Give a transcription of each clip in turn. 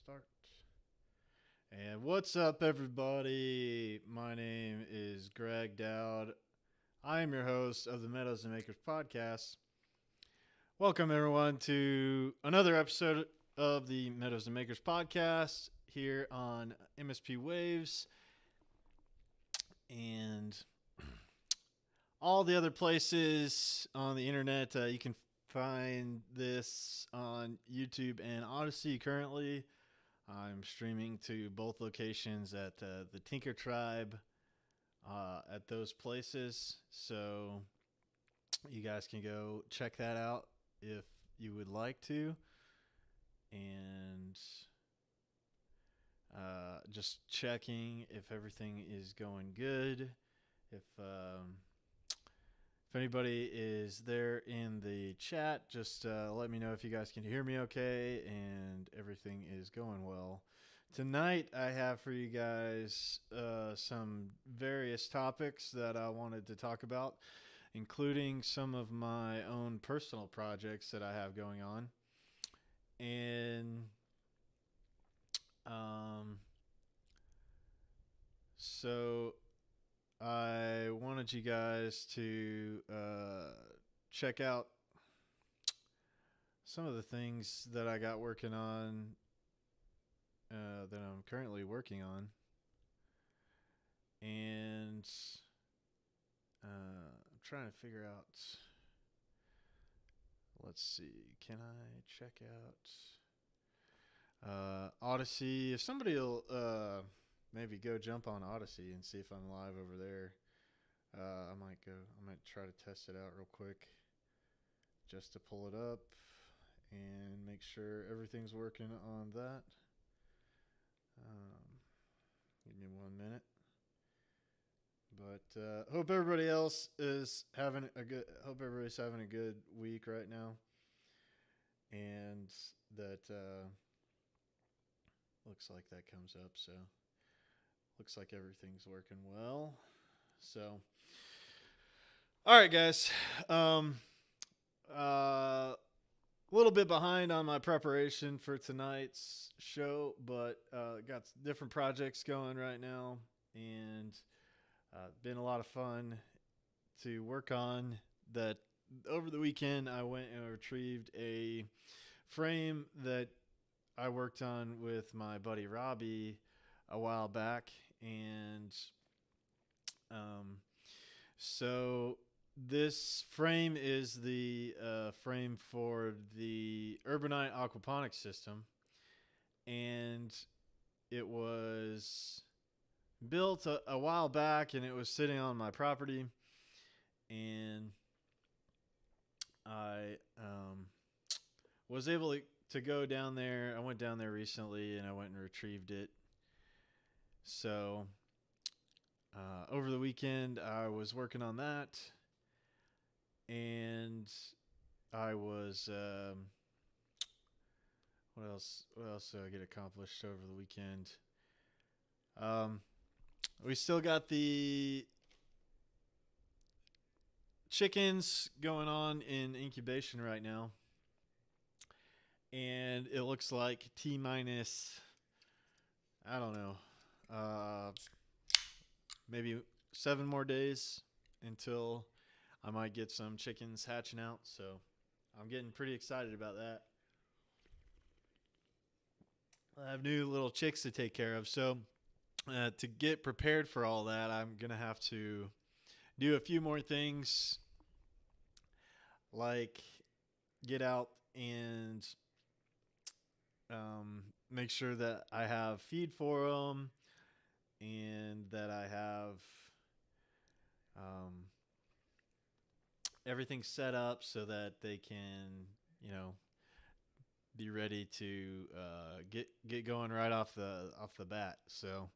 Start. And what's up, everybody? My name is Greg Dowd. I am your host of the Meadows and Acres podcast. Welcome, everyone, to another episode of the Meadows and Acres podcast here on MSP Waves and all the other places on the internet. You can find this on YouTube and Odyssey currently. I'm streaming to both locations at the Tinker Tribe at those places. So you guys can go check that out if you would like to. And just checking if everything is going good. If anybody is there in the chat, just let me know if you guys can hear me okay and everything is going well. Tonight, I have for you guys some various topics that I wanted to talk about, including some of my own personal projects that I have going on. And so I wanted you guys to check out some of the things that I got working on, that I'm currently working on. And I'm trying to figure out, let's see, can I check out Odyssey? If somebody will maybe go jump on Odyssey and see if I'm live over there. I might try to test it out real quick just to pull it up and make sure everything's working on that. Give me 1 minute. But hope everybody else is having a good. Hope everybody's having a good week right now, and that looks like that comes up. So looks like everything's working well. So, all right, guys. A little bit behind on my preparation for tonight's show, but got different projects going right now, and been a lot of fun to work on. That over the weekend, I went and retrieved a frame that I worked on with my buddy Robbie a while back, and so this frame is the frame for the Urbanite aquaponics system, and it was built a while back, and it was sitting on my property, and I was able to go down there. I went down there recently, and I went and retrieved it. So over the weekend, I was working on that, and I was what else did I get accomplished over the weekend? We still got the chickens going on in incubation right now, and it looks like T minus, I don't know, maybe 7 more days until I might get some chickens hatching out. So I'm getting pretty excited about that. I have new little chicks to take care of. So to get prepared for all that, I'm going to have to do a few more things, like get out and make sure that I have feed for them, and that I have everything set up so that they can, be ready to get going right off the bat. So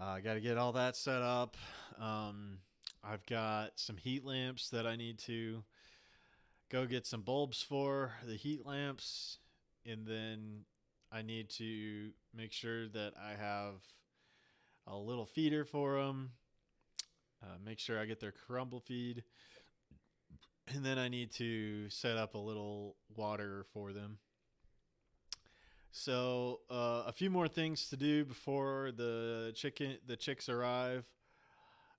I got to get all that set up. I've got some heat lamps that I need to go get some bulbs for the heat lamps, and then I need to make sure that I have a little feeder for them. Make sure I get their crumble feed, and then I need to set up a little water for them. So a few more things to do before the chicks arrive.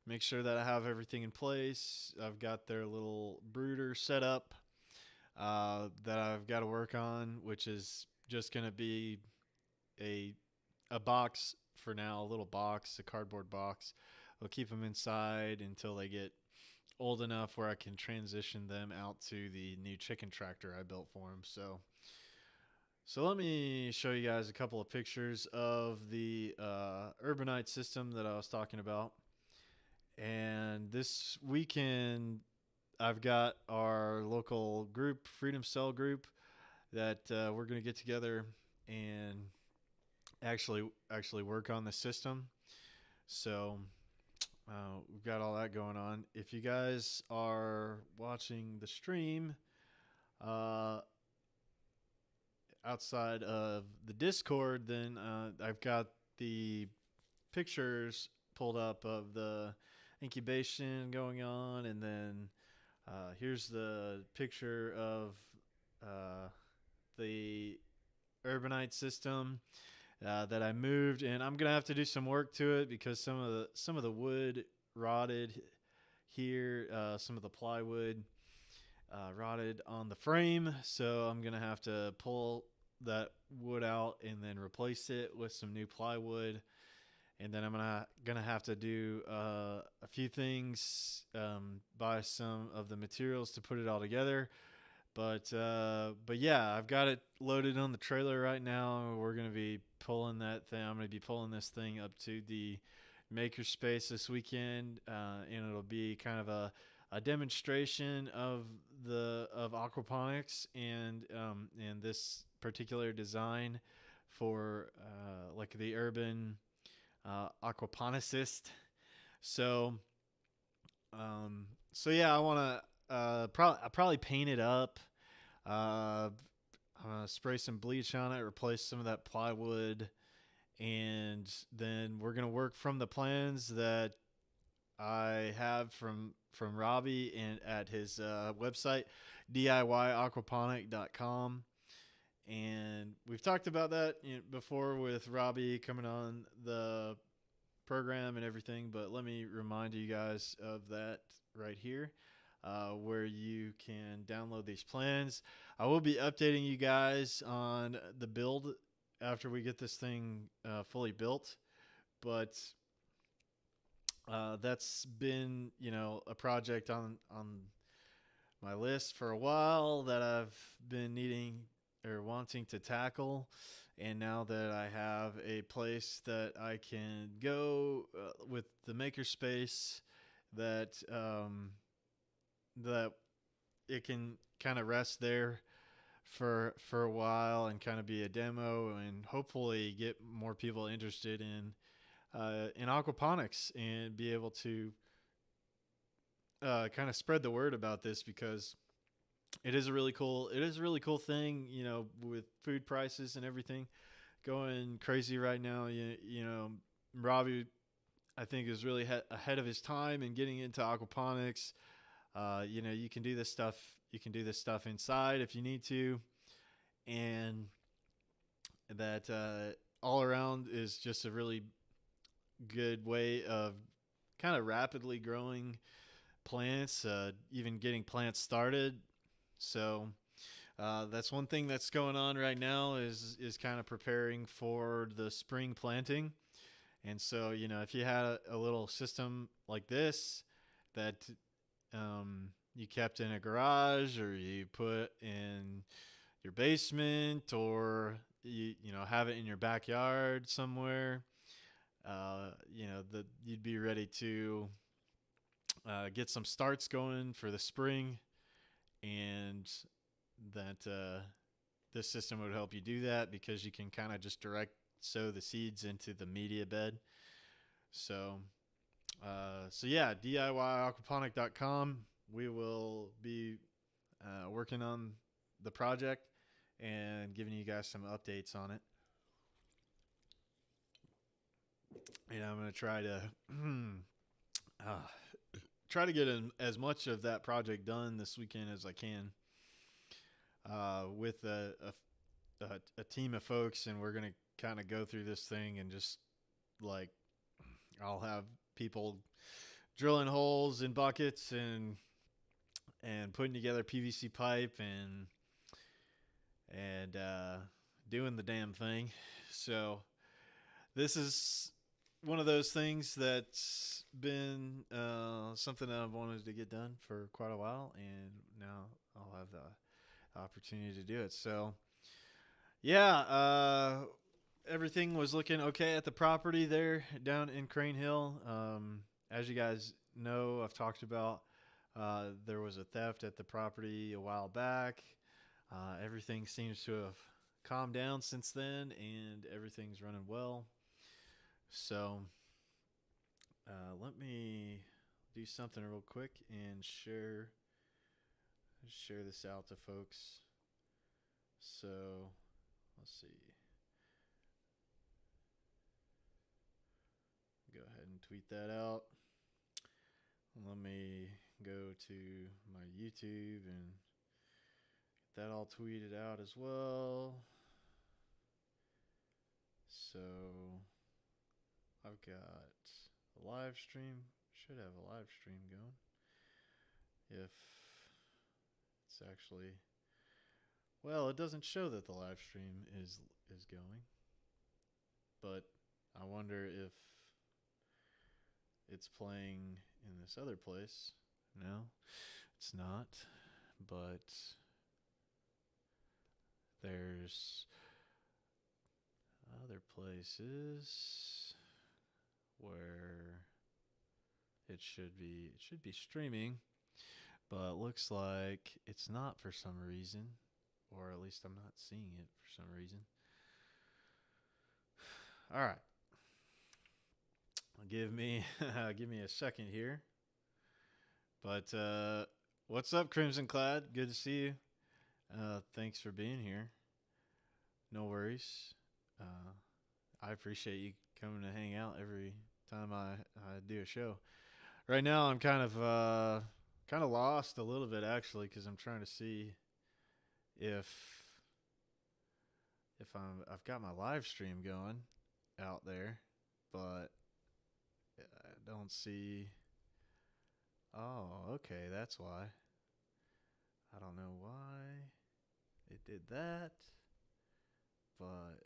Make sure that I have everything in place. I've got their little brooder set up that I've got to work on, which is just going to be a a box for now, a little box, a cardboard box. I'll keep them inside until they get old enough where I can transition them out to the new chicken tractor I built for them. So let me show you guys a couple of pictures of the urbanite system that I was talking about. And this weekend, I've got our local group, Freedom Cell group, that we're going to get together and actually work on the system. So we've got all that going on. If you guys are watching the stream uh, outside of the Discord, then I've got the pictures pulled up of the incubation going on, and then here's the picture of the urbanite system that I moved, and I'm gonna have to do some work to it because some of the wood rotted here, some of the plywood rotted on the frame, so I'm gonna have to pull that wood out and then replace it with some new plywood. And then I'm gonna have to do a few things, buy some of the materials to put it all together. But yeah, I've got it loaded on the trailer right now. We're gonna be pulling that thing. I'm gonna be pulling this thing up to the makerspace this weekend, and it'll be kind of a demonstration of aquaponics and this particular design for like the urban aquaponicist. So, so yeah, I want to probably paint it up. I'm gonna spray some bleach on it, replace some of that plywood, and then we're gonna work from the plans that I have from Robbie and at his website, DIYaquaponic.com. And we've talked about that before with Robbie coming on the program and everything, but let me remind you guys of that right here, where you can download these plans. I will be updating you guys on the build after we get this thing fully built, but that's been a project on my list for a while that I've been needing or wanting to tackle. And now that I have a place that I can go with the makerspace, that that it can kind of rest there for a while and kind of be a demo, and hopefully get more people interested in aquaponics and be able to kind of spread the word about this, because it is a really cool thing, with food prices and everything going crazy right now. Robbie, I think, is really ahead of his time in getting into aquaponics. You can do this stuff. You can do this stuff inside if you need to, and that all around is just a really good way of kind of rapidly growing plants, even getting plants started. So that's one thing that's going on right now is kind of preparing for the spring planting. And so, if you had a little system like this that you kept in a garage, or you put in your basement, or you have it in your backyard somewhere, you'd be ready to get some starts going for the spring, and that this system would help you do that, because you can kind of just direct sow the seeds into the media bed. So yeah, DIYaquaponic.com. We will be working on the project and giving you guys some updates on it. And I'm going to try to get as much of that project done this weekend as I can, with a team of folks, and we're gonna kind of go through this thing and just like I'll have people drilling holes in buckets and putting together PVC pipe and doing the damn thing. So this is one of those things that's been something that I've wanted to get done for quite a while, and now I'll have the opportunity to do it. So yeah, everything was looking okay at the property there down in Crane Hill. As you guys know, I've talked about there was a theft at the property a while back. Everything seems to have calmed down since then, and everything's running well. So let me do something real quick and share this out to folks. So let's see. Go ahead and tweet that out. Let me go to my YouTube and get that all tweeted out as well. So I've got a live stream. Should have a live stream going. If it's actually, well, it doesn't show that the live stream is going. But I wonder if it's playing in this other place. No, it's not. But there's other places where it should be streaming, but it looks like it's not for some reason, or at least I'm not seeing it for some reason. All right. Give me a second here. But what's up, Crimson Clad? Good to see you. Thanks for being here. No worries. I appreciate you coming to hang out every time I do a show. Right now, I'm kind of lost a little bit actually, because I'm trying to see if I've got my live stream going out there, but I don't see. Oh, okay, that's why. I don't know why it did that, but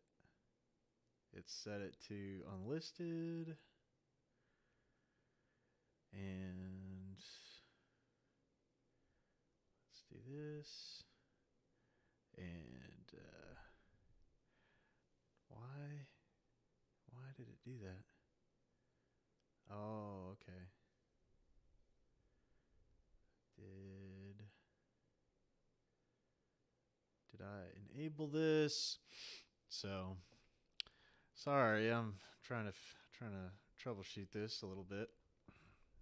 it set it to unlisted, and let's do this, and why did it do that? Oh, okay. Did I enable this? So sorry, I'm trying to troubleshoot this a little bit.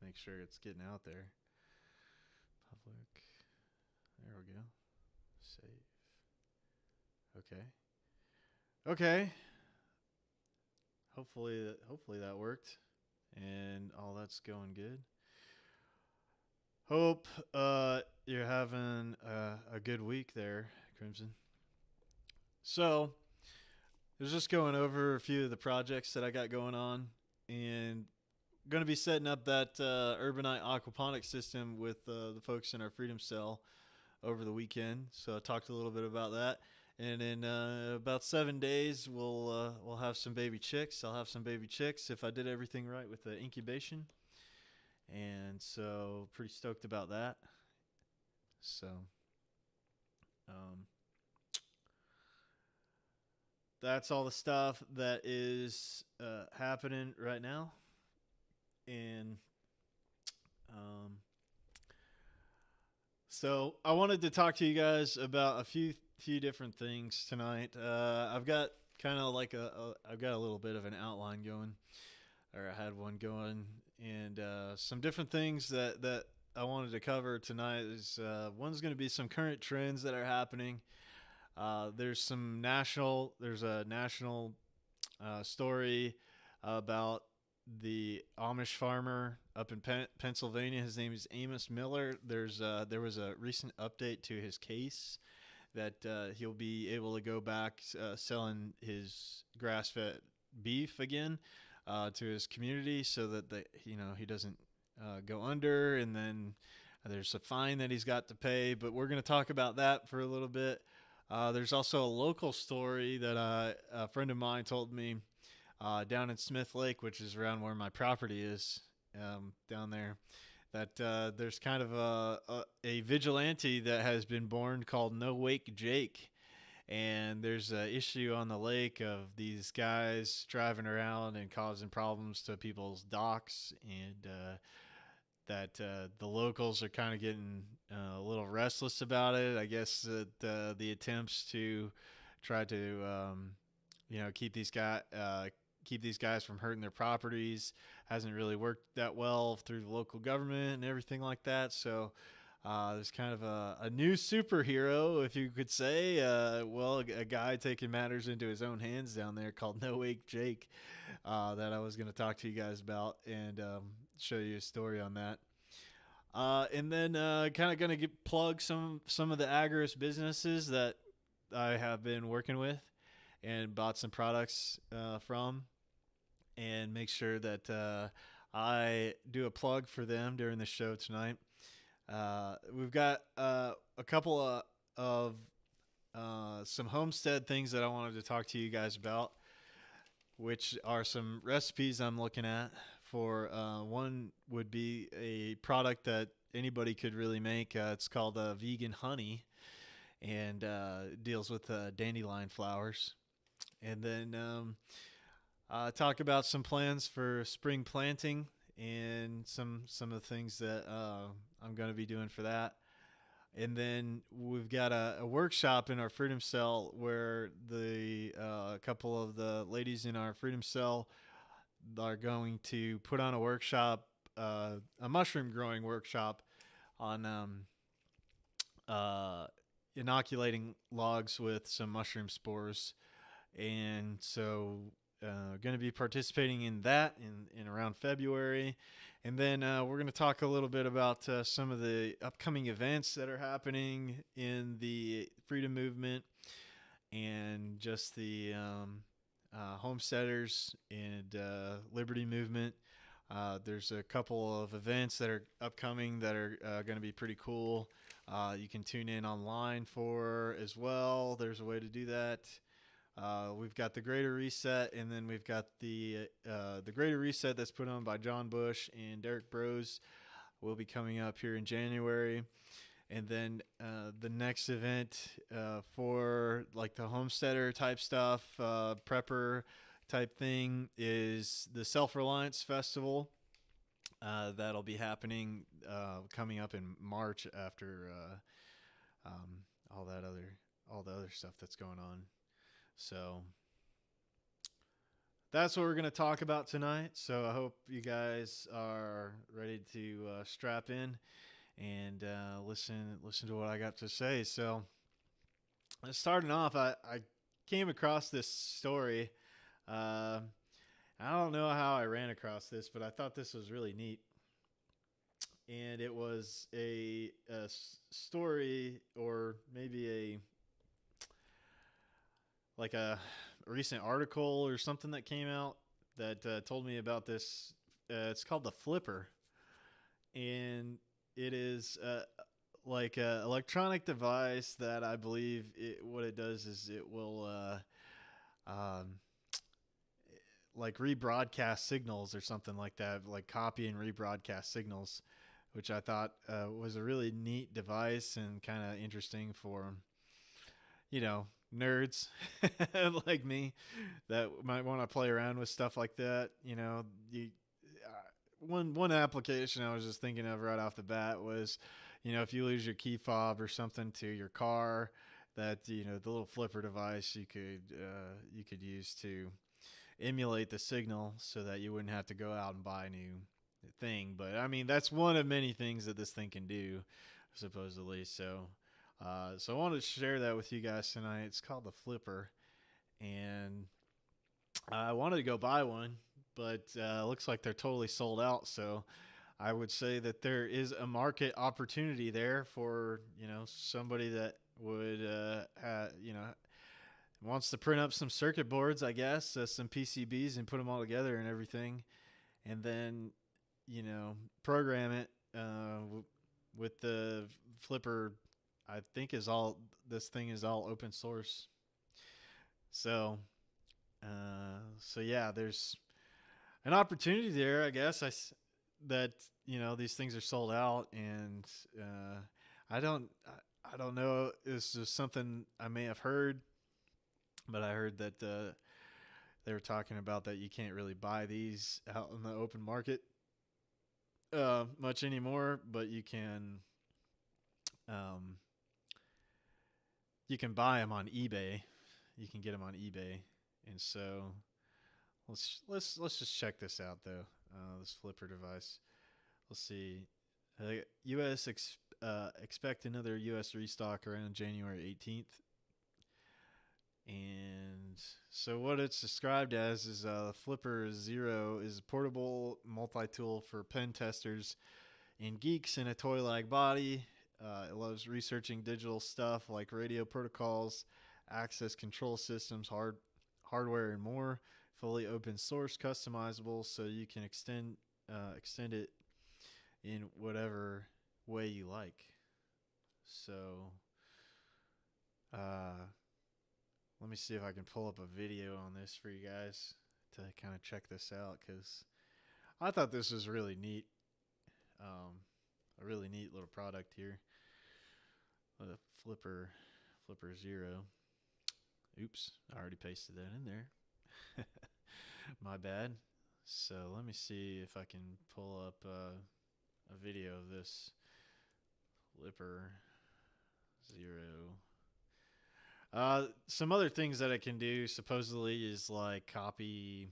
Make sure it's getting out there. Public. There we go. Save. Okay. Hopefully that worked, and all that's going good. Hope you're having a good week there, Crimson. So, I was just going over a few of the projects that I got going on, and going to be setting up that Urbanite aquaponics system with the folks in our Freedom Cell over the weekend. So I talked a little bit about that. And in about 7 days, we'll have some baby chicks. I'll have some baby chicks if I did everything right with the incubation. And so pretty stoked about that. So that's all the stuff that is happening right now. And so I wanted to talk to you guys about a few different things tonight. I've got kind of like I've got a little bit of an outline going, or I had one going, and some different things that I wanted to cover tonight is one's going to be some current trends that are happening. There's a national story about the Amish farmer up in Pennsylvania. His name is Amos Miller. There was a recent update to his case, that he'll be able to go back selling his grass-fed beef again to his community, so that he doesn't go under, and then there's a fine that he's got to pay. But we're going to talk about that for a little bit. There's also a local story that a friend of mine told me down in Smith Lake, which is around where my property is, down there, that there's kind of a vigilante that has been born called No Wake Jake. And there's an issue on the lake of these guys driving around and causing problems to people's docks, and that the locals are kind of getting a little restless about it. I guess that the attempts to try to keep these guys from hurting their properties hasn't really worked that well through the local government and everything like that. So there's kind of a new superhero, if you could say. A guy taking matters into his own hands down there called No Wake Jake, that I was going to talk to you guys about and show you a story on that. And then kind of going to plug some of the Agorist businesses that I have been working with and bought some products from, and make sure that I do a plug for them during the show tonight. We've got a couple of some homestead things that I wanted to talk to you guys about, which are some recipes I'm looking at for. One would be a product that anybody could really make. It's called vegan honey, and deals with dandelion flowers. And then talk about some plans for spring planting and some of the things that I'm going to be doing for that. And then we've got a workshop in our Freedom Cell where the couple of the ladies in our Freedom Cell are going to put on a workshop, a mushroom growing workshop on inoculating logs with some mushroom spores. And so going to be participating in that in around February. And then we're going to talk a little bit about some of the upcoming events that are happening in the freedom movement, and just the homesteaders and liberty movement. There's a couple of events that are upcoming that are going to be pretty cool. You can tune in online for as well. There's a way to do that. We've got the Greater Reset, and then we've got the Greater Reset that's put on by John Bush and Derek Bros will be coming up here in January. And then the next event for like the homesteader type stuff, prepper type thing, is the Self-Reliance Festival. That'll be happening coming up in March after all the other stuff that's going on. So that's what we're going to talk about tonight. So I hope you guys are ready to strap in and listen to what I got to say. So starting off, I came across this story. I don't know how I ran across this, but I thought this was really neat. And it was a story, or maybe a recent article or something that came out that told me about this. It's called the Flipper, and it is like an electronic device that I believe what it does is it will like rebroadcast signals or something like that, like copy and rebroadcast signals, which I thought was a really neat device and kind of interesting for, nerds like me that might want to play around with stuff like that. One application I was just thinking of right off the bat was, if you lose your key fob or something to your car, that the little flipper device you could use to emulate the signal so that you wouldn't have to go out and buy a new thing. But I mean, that's one of many things that this thing can do, supposedly. So I wanted to share that with you guys tonight. It's called the Flipper, and I wanted to go buy one, but looks like they're totally sold out. So I would say that there is a market opportunity there for somebody that would, wants to print up some circuit boards, I guess, some PCBs, and put them all together and everything, and then, program it with the flipper. I think this thing is all open source. So, yeah, there's an opportunity there, I guess. That these things are sold out, and I don't know. This is something I may have heard, but I heard that they were talking about that you can't really buy these out in the open market much anymore, but you can buy them on eBay. You can get them on eBay, and so let's just check this out though. This flipper device. Let's see. U.S. Expect another U.S. restock around January 18th. And so what it's described as is Flipper Zero is a portable multi-tool for pen testers and geeks in a toy-like body. It loves researching digital stuff like radio protocols, access control systems, hardware, and more. Fully open source, customizable, so you can extend it in whatever way you like. So, let me see if I can pull up a video on this for you guys to kind of check this out, because I thought this was really neat. A really neat little product here. The Flipper Zero. Oops, I already pasted that in there. My bad. So let me see if I can pull up a video of this Flipper Zero. Some other things that it can do supposedly is like copy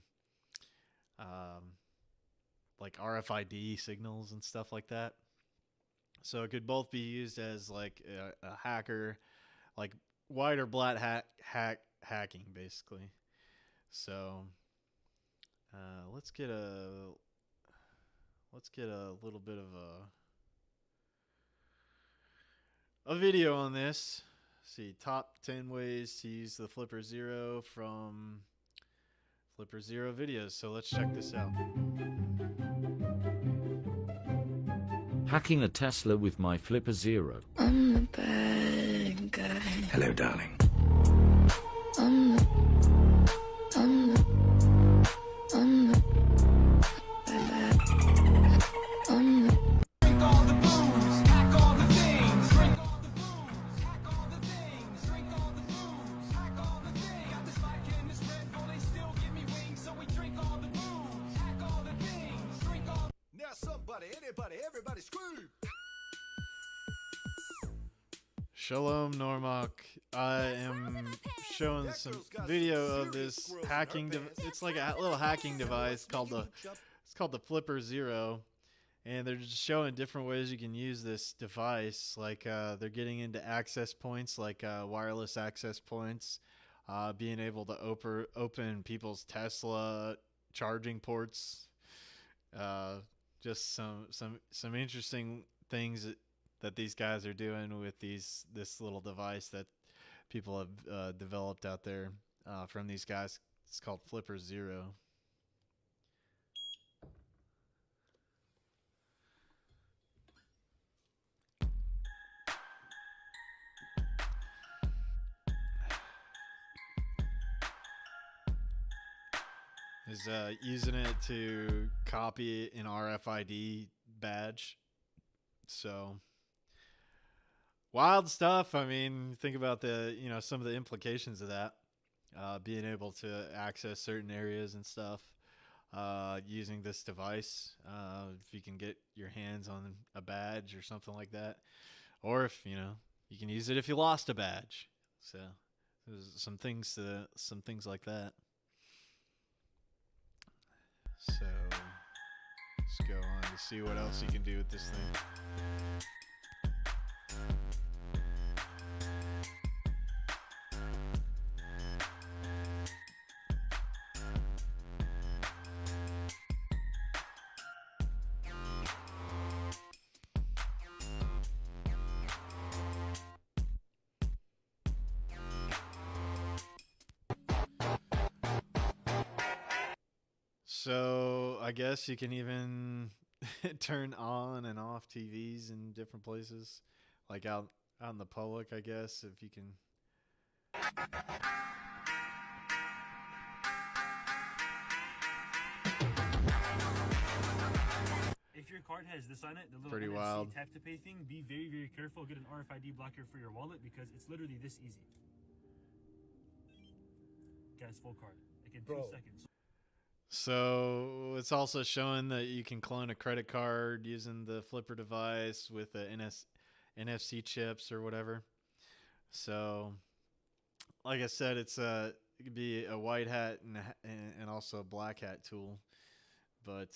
like RFID signals and stuff like that. So it could both be used as like a hacker, like white or black hacking basically. So let's get a little bit of a video on this. See, top 10 ways to use the Flipper Zero from Flipper Zero videos. So let's check this out. Hacking a Tesla with my Flipper Zero. I'm the bad guy. Hello, darling. I'm the Drink all the booze, hack all the things. Drink all the booze, hack all the things. Drink all the booze, hack all the things. Got this vodka and this Red Bull, they still give me wings, so we drink all the booze, hack all the things. Drink all. Now somebody, anybody, everybody scream. Shalom Normak. I am showing some video of this hacking. It's like a little hacking device called the Flipper Zero, and they're just showing different ways you can use this device. Like they're getting into access points, like wireless access points, being able to open people's Tesla charging ports. Just some interesting things that these guys are doing with this little device that people have developed out there from these guys. It's called Flipper Zero. Is using it to copy an RFID badge. So wild stuff. I mean, think about some of the implications of that. Being able to access certain areas and stuff using this device. If you can get your hands on a badge or something like that, or if you can use it if you lost a badge. So there's some things like that. So let's go on to see what else you can do with this thing. So I guess you can even turn on and off TVs in different places, like out in the public. I guess if you can. If your card has this on it, the little Pretty NFC wild. tap to pay thing, be very, very careful. Get an RFID blocker for your wallet because it's literally this easy. Guys, full card. Like in 2 seconds. So it's also showing that you can clone a credit card using the flipper device with the NFC chips or whatever. So, like I said, it could be a white hat and also a black hat tool, but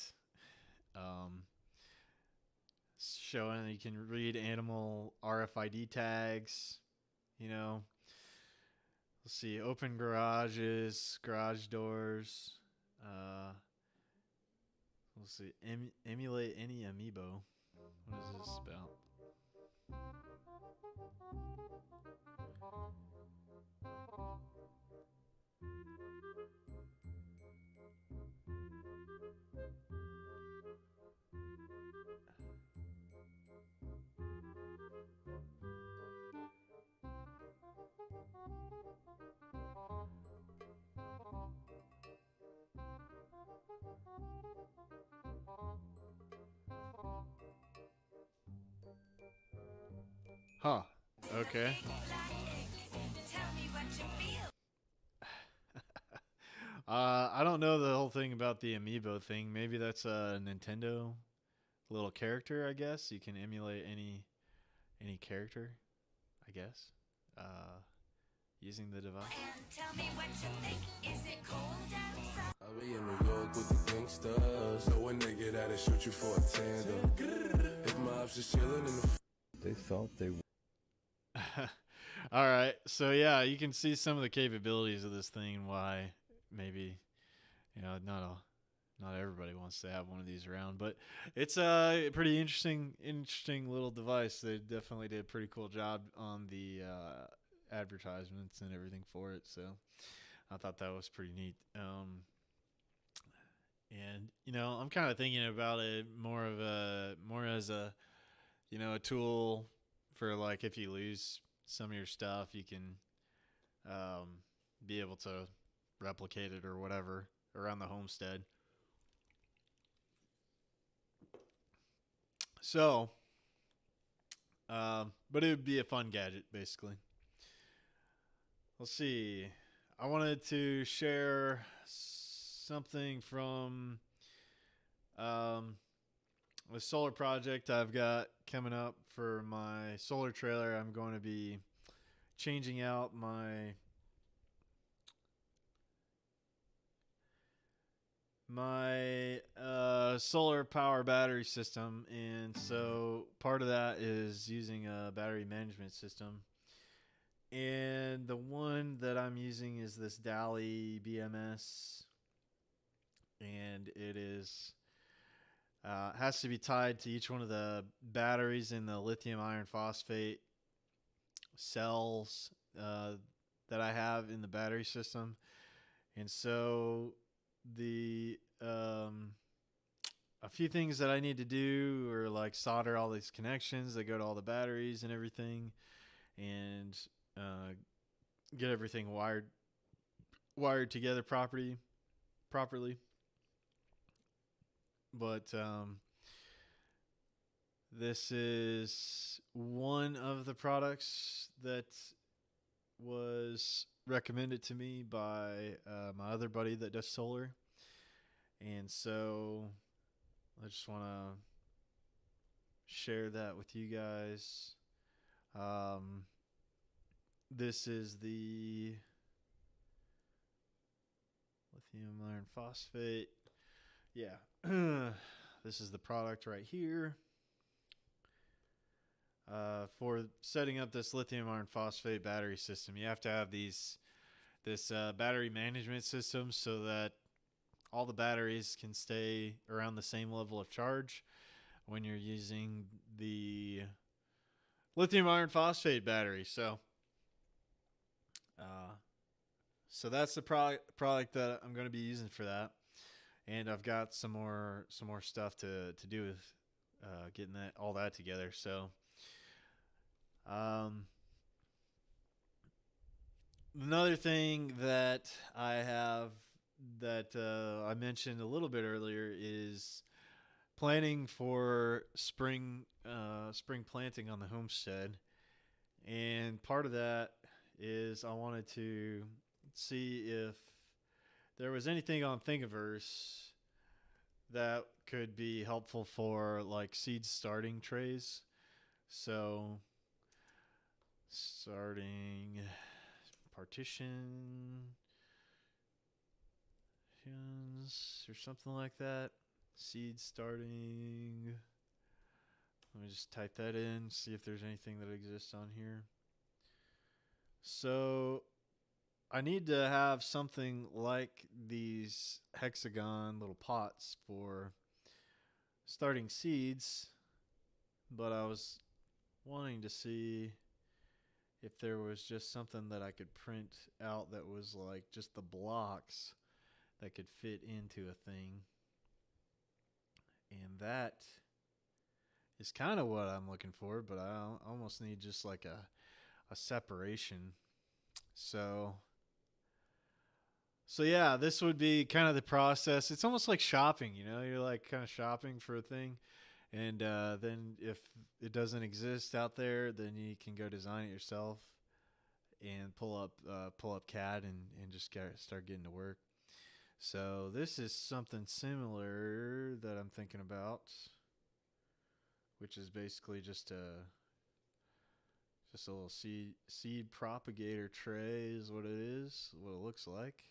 showing that you can read animal RFID tags. You know, let's see, open garages, garage doors. Let's see, emulate any amiibo. What is this about? Huh. Okay. I don't know the whole thing about the amiibo thing. Maybe that's a Nintendo little character, I guess. You can emulate any character, I guess, using the device. Tell me what you think. Is it cold outside? I'll be in New York with the gangsters. So when they get out and shoot you for a tandem. If my ops is chilling in the They thought they were. All right. So yeah, you can see some of the capabilities of this thing and why maybe not everybody wants to have one of these around, but it's a pretty interesting little device. They definitely did a pretty cool job on the advertisements and everything for it. So I thought that was pretty neat. And I'm kind of thinking about it more as a a tool for, like, if you lose some of your stuff, you can be able to replicate it or whatever around the homestead. So, but it would be a fun gadget, basically. Let's see. I wanted to share something from a solar project I've got coming up for my solar trailer. I'm going to be changing out my solar power battery system, and so part of that is using a battery management system. And the one that I'm using is this Daly BMS, and it is has to be tied to each one of the batteries in the lithium iron phosphate cells that I have in the battery system. And so the a few things that I need to do are like solder all these connections that go to all the batteries and everything, and get everything wired together properly. But this is one of the products that was recommended to me by my other buddy that does solar. And so I just want to share that with you guys. This is the lithium iron phosphate. Yeah. This is the product right here. For setting up this lithium iron phosphate battery system, you have to have this battery management system so that all the batteries can stay around the same level of charge when you're using the lithium iron phosphate battery. So that's the product that I'm going to be using for that. and I've got some more stuff to do with getting all that together. So, another thing that I have that I mentioned a little bit earlier is planning for spring planting on the homestead, and part of that is I wanted to see if there was anything on Thingiverse that could be helpful for like seed starting trays. So starting partitions or something like that. Seed starting. Let me just type that in, see if there's anything that exists on here. So I need to have something like these hexagon little pots for starting seeds, but I was wanting to see if there was just something that I could print out that was like just the blocks that could fit into a thing. And that is kind of what I'm looking for, but I almost need just like a separation. So yeah, this would be kind of the process. It's almost like shopping, you know, you're like kind of shopping for a thing. And then if it doesn't exist out there, then you can go design it yourself and pull up CAD and just start getting to work. So this is something similar that I'm thinking about, which is basically just a little seed propagator tray is what it is, what it looks like.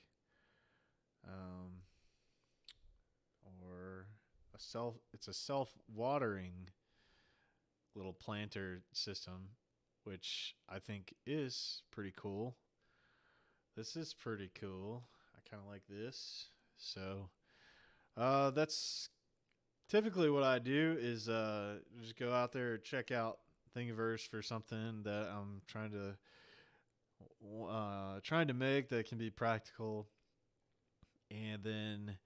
Or it's a self-watering little planter system, which I think is pretty cool. This is pretty cool. I kind of like this. So that's typically what I do is just go out there, check out Thingiverse for something that I'm trying to make that can be practical. And then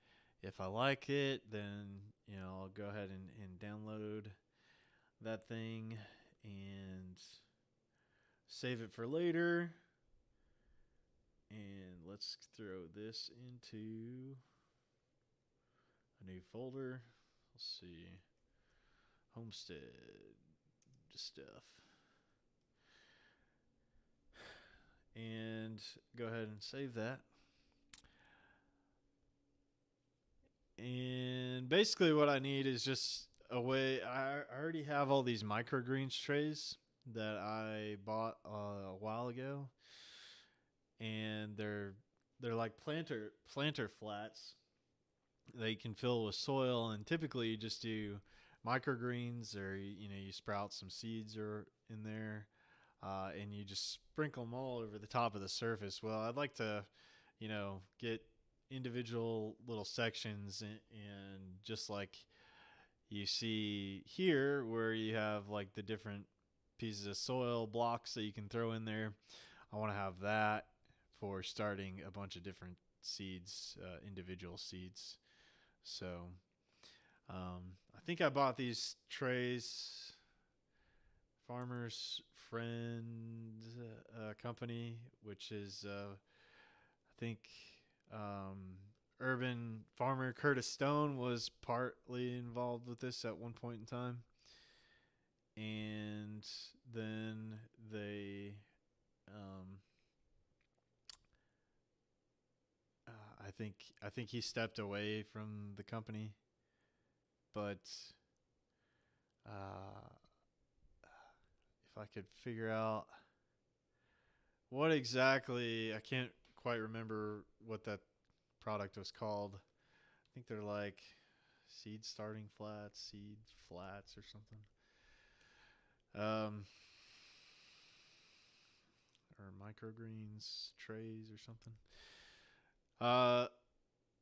if I like it, then I'll go ahead and download that thing and save it for later. And let's throw this into a new folder. Let's see. Homestead stuff. And go ahead and save that. And basically what I need is just a way. I already have all these microgreens trays that I bought a while ago, and they're like planter flats that you can fill with soil, and typically you just do microgreens, or you sprout some seeds or in there, and you just sprinkle them all over the top of the surface. Well, I'd like to get individual little sections, and just like you see here where you have like the different pieces of soil blocks that you can throw in there, I want to have that for starting a bunch of different seeds, individual seeds. So I think I bought these trays, Farmer's Friend company, which is I think urban farmer Curtis Stone was partly involved with this at one point in time, and then they I think he stepped away from the company, but if I could figure out what exactly, I can't quite remember what that product was called. I think they're like seed flats or something. Or microgreens trays or something.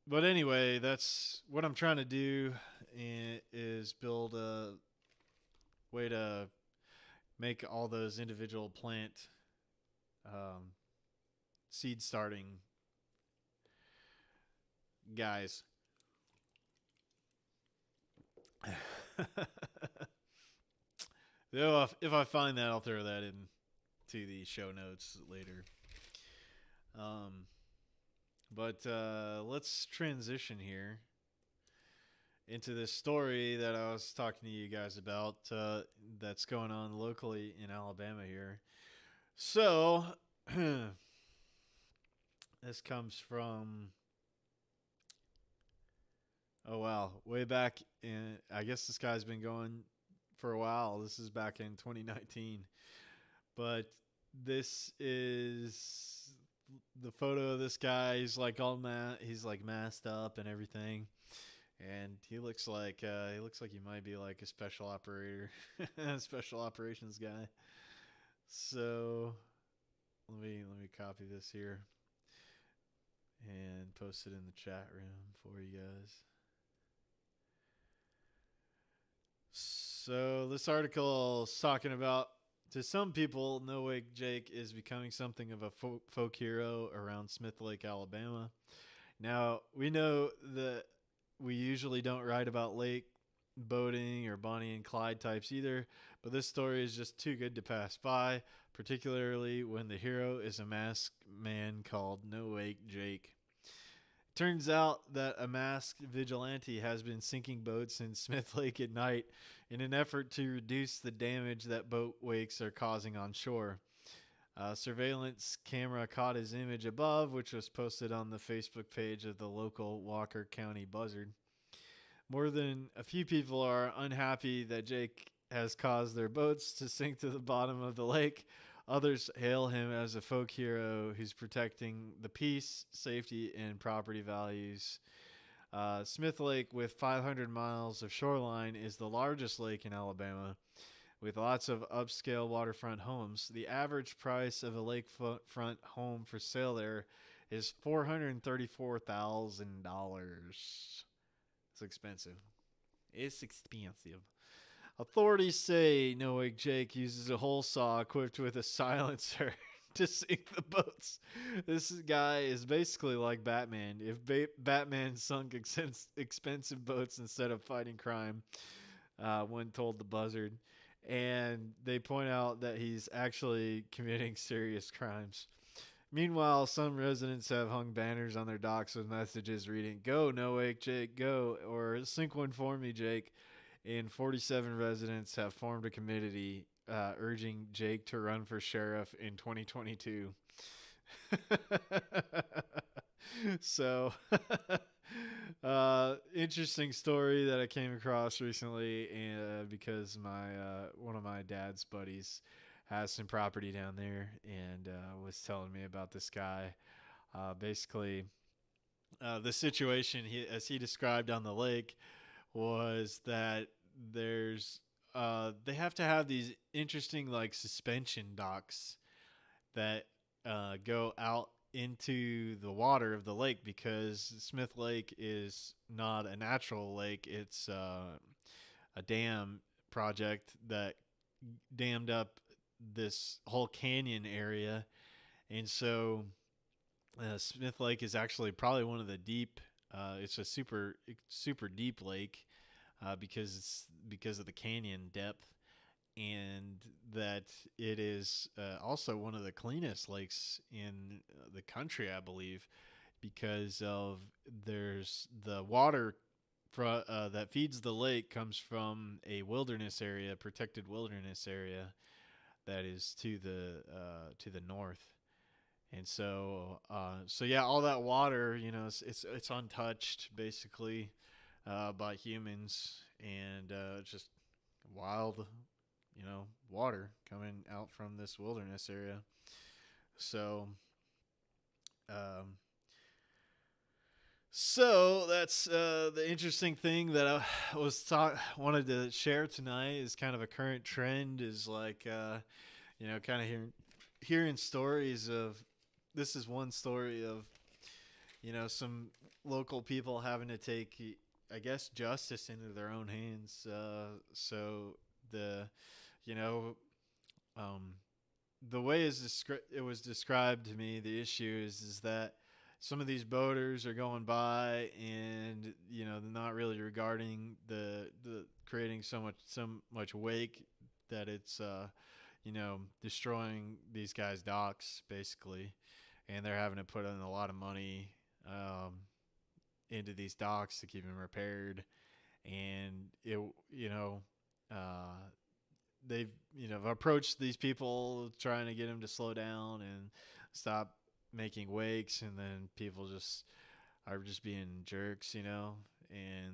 But anyway, that's what I'm trying to do, is build a way to make all those individual plant seed starting guys. If I find that, I'll throw that in to the show notes later. But let's transition here into this story that I was talking to you guys about that's going on locally in Alabama here. So, this comes from, oh wow, way back in, I guess this guy's been going for a while. This is back in 2019. But this is the photo of this guy. He's like he's like masked up and everything. And he looks like he might be like a special operator, special operations guy. So let me copy this here and post it in the chat room for you guys. So this article is talking about, to some people, No Wake Jake is becoming something of a folk hero around Smith Lake, Alabama. Now, we know that we usually don't write about lake boating or Bonnie and Clyde types either, but this story is just too good to pass by, particularly when the hero is a masked man called No Wake Jake. Turns out that a masked vigilante has been sinking boats in Smith Lake at night in an effort to reduce the damage that boat wakes are causing on shore. A surveillance camera caught his image above, which was posted on the Facebook page of the local Walker County Buzzard. More than a few people are unhappy that Jake has caused their boats to sink to the bottom of the lake. Others hail him as a folk hero who's protecting the peace, safety, and property values. Smith Lake, with 500 miles of shoreline, is the largest lake in Alabama, with lots of upscale waterfront homes. The average price of a lakefront home for sale there is $434,000. It's expensive. It's expensive. Authorities say No Wake Jake uses a hole saw equipped with a silencer to sink the boats. This guy is basically like Batman. If Batman sunk expensive boats instead of fighting crime, one told the Buzzard. And they point out that he's actually committing serious crimes. Meanwhile, some residents have hung banners on their docks with messages reading, "Go, No Wake Jake, go," or "Sink one for me, Jake." And 47 residents have formed a committee urging Jake to run for sheriff in 2022. So, interesting story that I came across recently, and because one of my dad's buddies has some property down there, and was telling me about this guy. Basically, the situation as he described on the lake was that they have to have these interesting like suspension docks that go out into the water of the lake, because Smith Lake is not a natural lake. It's a dam project that dammed up this whole canyon area. And so Smith Lake is actually probably one of the deep, it's a super deep lake because of the canyon depth, and that it is also one of the cleanest lakes in the country, I believe, because of there's the water that feeds the lake comes from a wilderness area, protected wilderness area that is to the north. And so yeah, all that water, it's untouched basically by humans, and just wild, water coming out from this wilderness area. So, that's the interesting thing that I wanted to share tonight is kind of a current trend, is like, kind of hearing stories of, this is one story of, some local people having to take, I guess, justice into their own hands. So the way it was described to me, the issue is that some of these boaters are going by and, they're not really regarding the creating so much wake that it's destroying these guys' docks basically, and they're having to put in a lot of money into these docks to keep them repaired, and uh, they've approached these people trying to get them to slow down and stop making wakes, and then people are just being jerks, and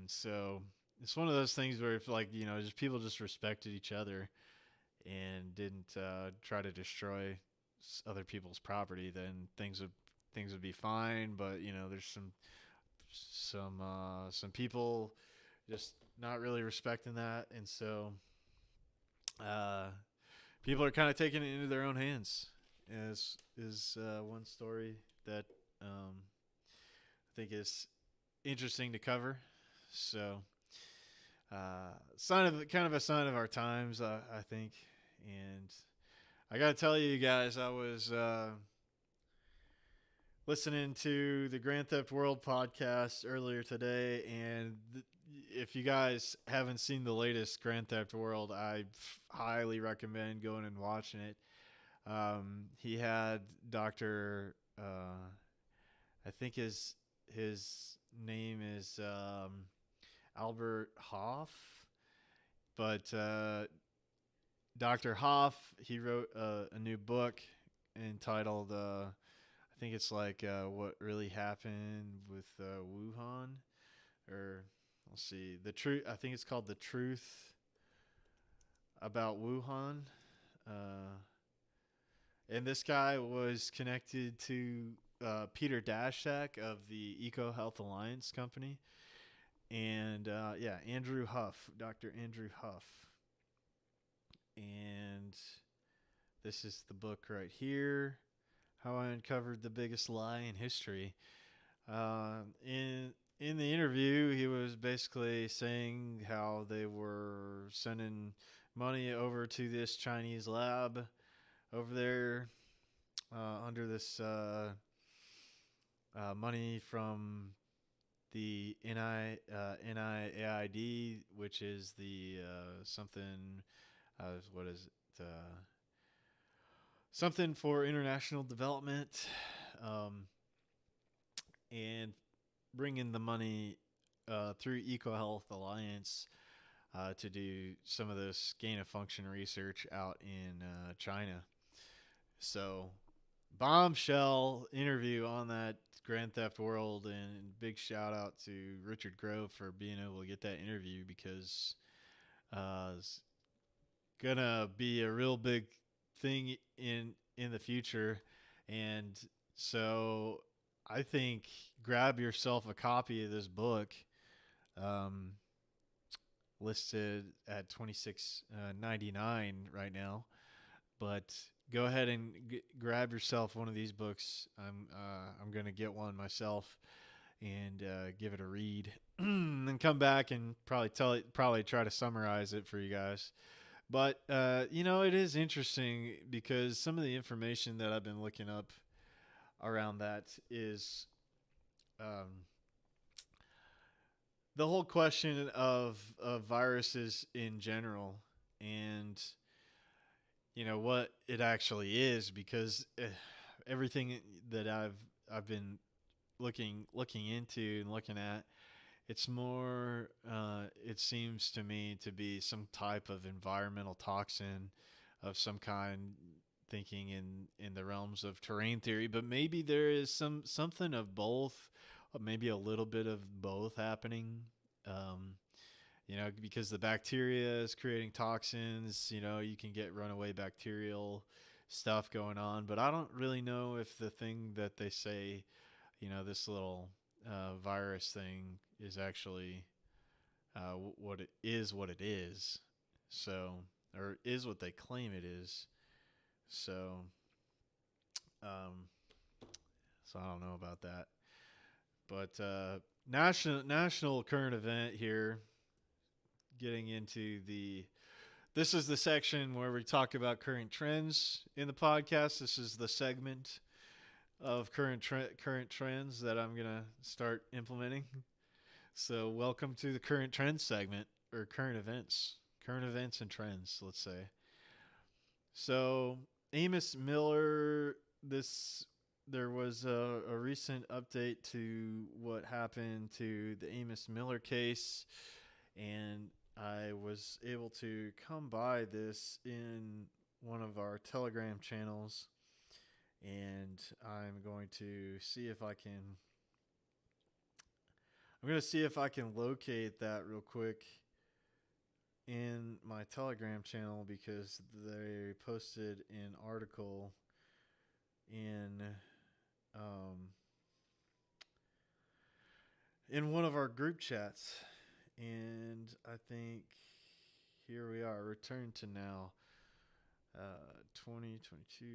so it's one of those things where if just people just respected each other and didn't try to destroy other people's property, then things would be fine. But there's some people just not really respecting that, and so people are kind of taking it into their own hands. As is one story that I think is interesting to cover. So, kind of a sign of our times, I think. And I gotta tell you guys, I was listening to the Grand Theft World podcast earlier today, and if you guys haven't seen the latest Grand Theft World, I highly recommend going and watching it. He had Dr. I think his name is Albert Hoff, but Dr. Hoff, he wrote a new book entitled I think it's like what really happened with Wuhan, or let's see, the truth. I think it's called The Truth About Wuhan. And this guy was connected to Peter Daszak of the Eco Health Alliance company. And Andrew Huff, Dr. Andrew Huff. And this is the book right here, How I Uncovered the Biggest Lie in History. In the interview, he was basically saying how they were sending money over to this Chinese lab over there under this money from the NIAID, which is the something, what is it? Something for international development, and bringing the money through EcoHealth Alliance to do some of this gain of function research out in China. So, bombshell interview on that Grand Theft World, and big shout out to Richard Grove for being able to get that interview, because it's gonna be a real big thing in the future. And so I think grab yourself a copy of this book, listed at $26.99 right now, but go ahead and grab yourself one of these books. I'm gonna get one myself and give it a read, and come back and probably try to summarize it for you guys. But it is interesting, because some of the information that I've been looking up around that is the whole question of viruses in general, and what it actually is, because everything that I've been looking into and looking at, it's more it seems to me to be some type of environmental toxin of some kind, thinking in the realms of terrain theory, but maybe there is something of both, or maybe a little bit of both happening. Because the bacteria is creating toxins, you can get runaway bacterial stuff going on, but I don't really know if the thing that they say, this little virus thing is actually what it is. So, or is what they claim it is. So I don't know about that. But national current event here. Getting into this is the section where we talk about current trends in the podcast. This is the segment of current trends that I'm gonna start implementing. So welcome to the current trends segment. or current events and trends, let's say. So Amos Miller, this there was a recent update to what happened to the Amos Miller case, and I was able to come by this in one of our Telegram channels, and I'm going to see if I can. I'm going to see if I can locate that real quick in my Telegram channel, because they posted an article um, in one of our group chats, and I think here we are. Return to now, 2022.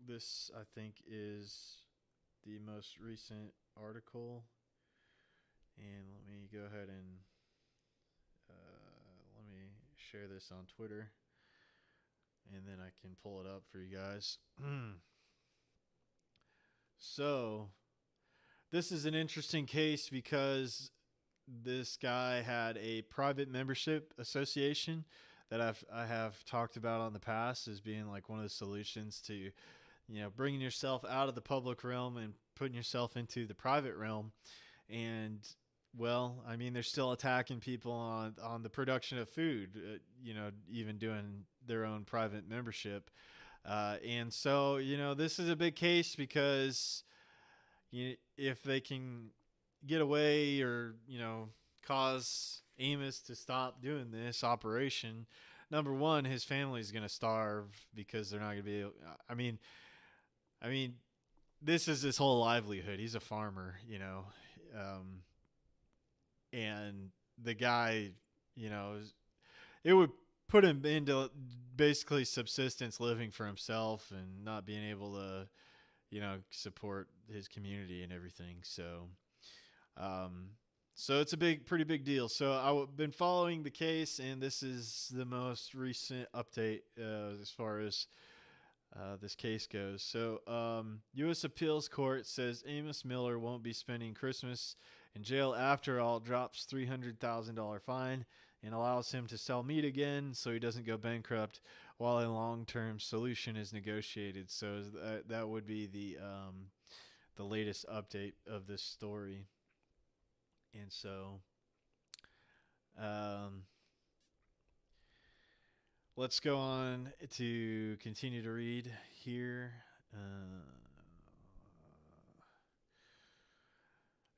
This, I think, is the most recent article, and let me go ahead and let me share this on Twitter, and then I can pull it up for you guys. So, this is an interesting case because this guy had a private membership association that I have talked about on the past as being like one of the solutions to, bringing yourself out of the public realm and putting yourself into the private realm. And well, I mean, they're still attacking people on the production of food, even doing their own private membership. And so, this is a big case because if they can get away or, cause Amos to stop doing this operation, number one, his family is going to starve because they're not going to be able, I mean, this is his whole livelihood. He's a farmer, and the guy, it would put him into basically subsistence living for himself and not being able to, support his community and everything. So, so it's a pretty big deal. So I've been following the case, and this is the most recent update as far as this case goes. So, U.S. Appeals Court says Amos Miller won't be spending Christmas in jail after all, drops $300,000 fine and allows him to sell meat again so he doesn't go bankrupt while a long-term solution is negotiated. So that would be the latest update of this story. And so let's go on to continue to read here.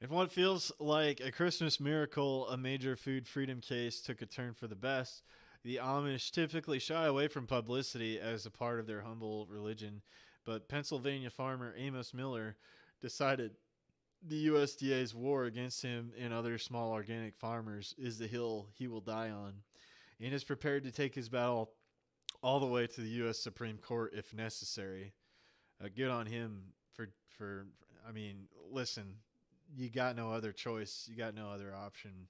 In what feels like a Christmas miracle, a major food freedom case took a turn for the best. The Amish typically shy away from publicity as a part of their humble religion, but Pennsylvania farmer Amos Miller decided the USDA's war against him and other small organic farmers is the hill he will die on, and is prepared to take his battle all the way to the U.S. Supreme Court if necessary. Good on him for. I mean, listen, you got no other choice. You got no other option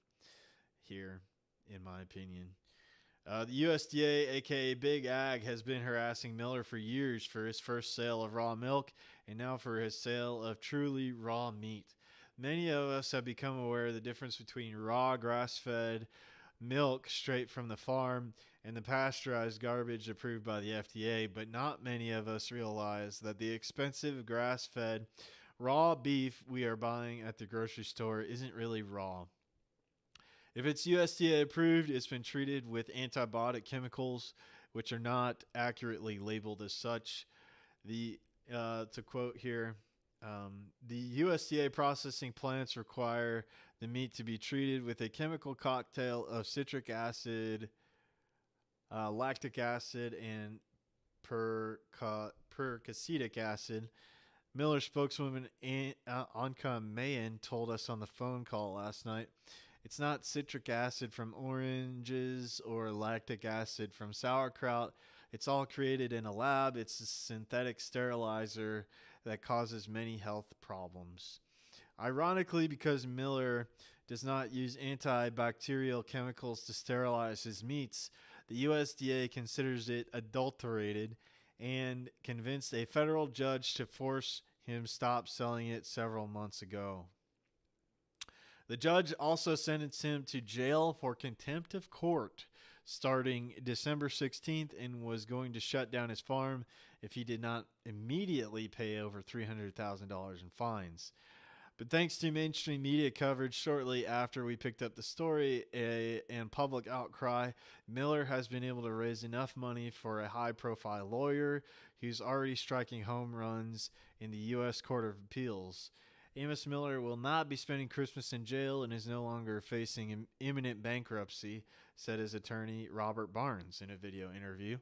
here, in my opinion. The USDA, aka Big Ag, has been harassing Miller for years for his first sale of raw milk and now for his sale of truly raw meat. Many of us have become aware of the difference between raw grass-fed milk straight from the farm and the pasteurized garbage approved by the FDA, but not many of us realize that the expensive grass-fed raw beef we are buying at the grocery store isn't really raw. If it's USDA approved, it's been treated with antibiotic chemicals, which are not accurately labeled as such. To quote here, the USDA processing plants require the meat to be treated with a chemical cocktail of citric acid, lactic acid, and percacetic acid. Miller spokeswoman Anka Mayen told us on the phone call last night, it's not citric acid from oranges or lactic acid from sauerkraut. It's all created in a lab. It's a synthetic sterilizer that causes many health problems. Ironically, because Miller does not use antibacterial chemicals to sterilize his meats, the USDA considers it adulterated and convinced a federal judge to force him stop selling it several months ago. The judge also sentenced him to jail for contempt of court starting December 16th and was going to shut down his farm if he did not immediately pay over $300,000 in fines. But thanks to mainstream media coverage shortly after we picked up the story and public outcry, Miller has been able to raise enough money for a high-profile lawyer who's already striking home runs in the U.S. Court of Appeals. Amos Miller will not be spending Christmas in jail and is no longer facing imminent bankruptcy, said his attorney Robert Barnes in a video interview.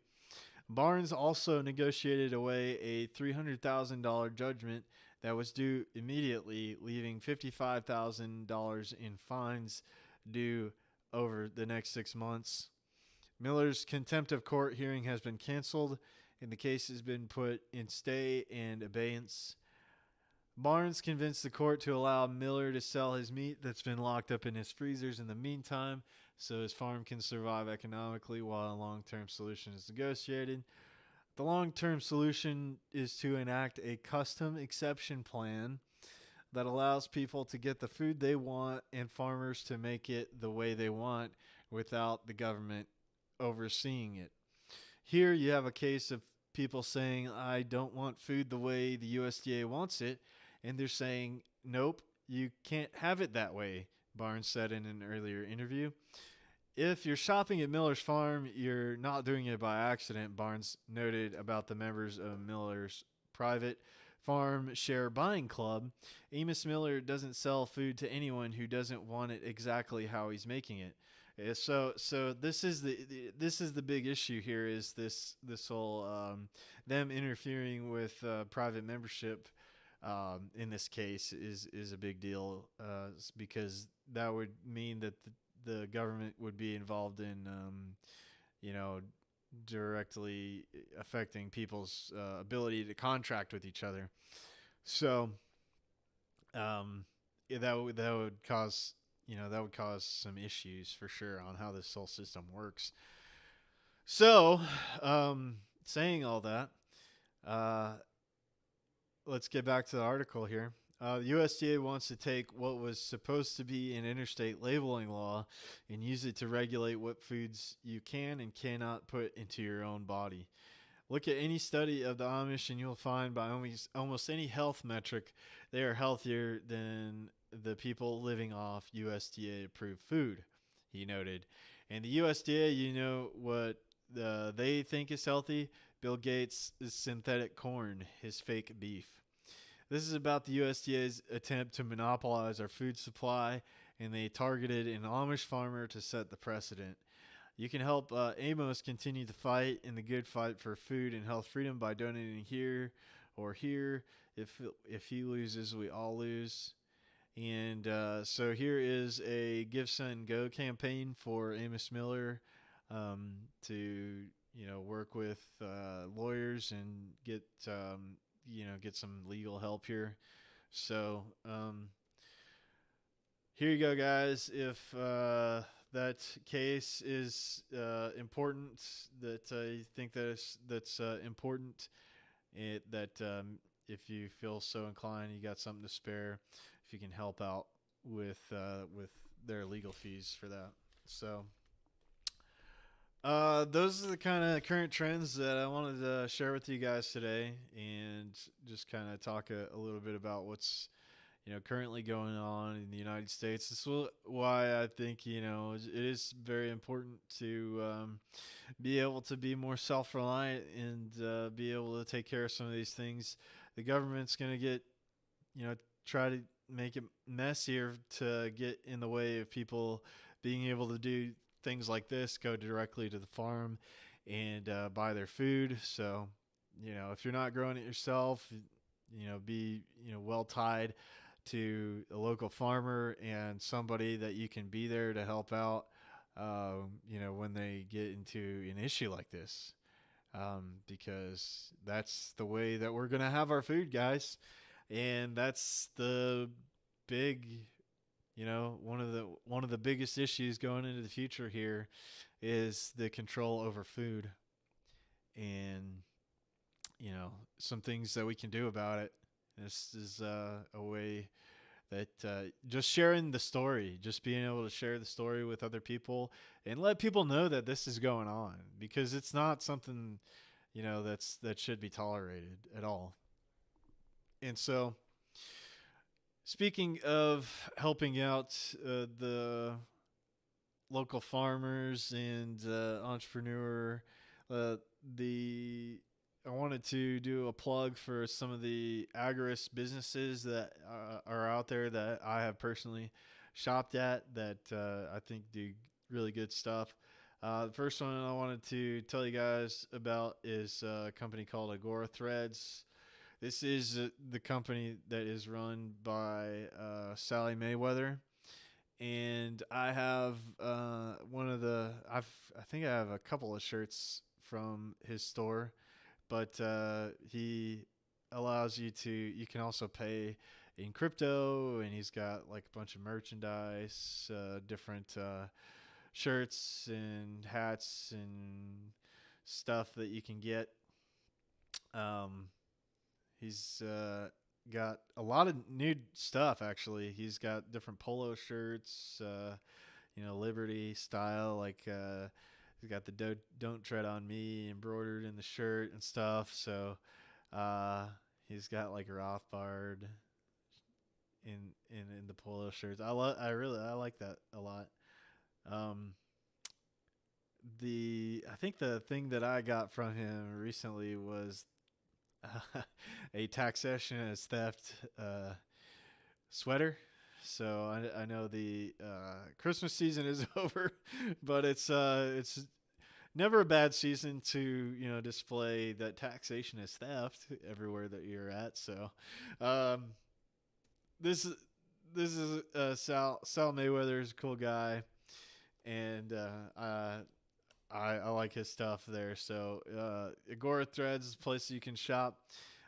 Barnes also negotiated away a $300,000 judgment that was due immediately, leaving $55,000 in fines due over the next 6 months. Miller's contempt of court hearing has been canceled, and the case has been put in stay and abeyance. Barnes convinced the court to allow Miller to sell his meat that's been locked up in his freezers in the meantime, so his farm can survive economically while a long-term solution is negotiated. The long-term solution is to enact a custom exception plan that allows people to get the food they want and farmers to make it the way they want without the government overseeing it. Here you have a case of people saying, I don't want food the way the USDA wants it, and they're saying, nope, you can't have it that way, Barnes said in an earlier interview. If you're shopping at Miller's farm, you're not doing it by accident, Barnes noted about the members of Miller's private farm share buying club. Amos Miller doesn't sell food to anyone who doesn't want it exactly how he's making it. So this is the big issue here, is this whole them interfering with private membership in this case is a big deal, because that would mean that the government would be involved in directly affecting people's ability to contract with each other. So that would cause some issues for sure on how this whole system works. So saying all that, let's get back to the article here. The USDA wants to take what was supposed to be an interstate labeling law and use it to regulate what foods you can and cannot put into your own body. Look at any study of the Amish and you'll find by almost any health metric, they are healthier than the people living off USDA-approved food, he noted. And the USDA, you know what they think is healthy? Bill Gates' synthetic corn, his fake beef. This is about the USDA's attempt to monopolize our food supply, and they targeted an Amish farmer to set the precedent. You can help Amos continue the fight in the good fight for food and health freedom by donating here or here. If he loses, we all lose. And so here is a Give, Send, Go campaign for Amos Miller to work with lawyers and get some legal help here. So here you go, guys. If that case is important, that you think that's important, that if you feel so inclined, you got something to spare, if you can help out with their legal fees for that. So those are the kind of current trends that I wanted to share with you guys today, and just kind of talk a little bit about what's currently going on in the United States. This is why I think it is very important to be able to be more self-reliant and be able to take care of some of these things. The government's going to get try to make it messier to get in the way of people being able to do things like this, go directly to the farm and buy their food. So, if you're not growing it yourself, be well tied to a local farmer and somebody that you can be there to help out, when they get into an issue like this, because that's the way that we're going to have our food, guys. And that's the big, one of the biggest issues going into the future here is the control over food, and some things that we can do about it. This is a way that just sharing the story, just being able to share the story with other people and let people know that this is going on, because it's not something, that should be tolerated at all. And so, speaking of helping out the local farmers and entrepreneur, the I wanted to do a plug for some of the agorist businesses that are out there that I have personally shopped at that I think do really good stuff. The first one I wanted to tell you guys about is a company called Agora Threads. This is the company that is run by Sally Mayweather, and I have I think I have a couple of shirts from his store, but he allows you can also pay in crypto, and he's got like a bunch of merchandise, different shirts and hats and stuff that you can get. He's got a lot of new stuff, actually. He's got different polo shirts, Liberty style. Like he's got the "Don't Tread on Me" embroidered in the shirt and stuff. So he's got like Rothbard in the polo shirts. I like that a lot. I think the thing that I got from him recently was a taxation as theft sweater. So I know the Christmas season is over, but it's never a bad season to display that taxation as theft everywhere that you're at. So this is Sal Mayweather is a cool guy, and I like his stuff there. So Agora Threads is a place you can shop.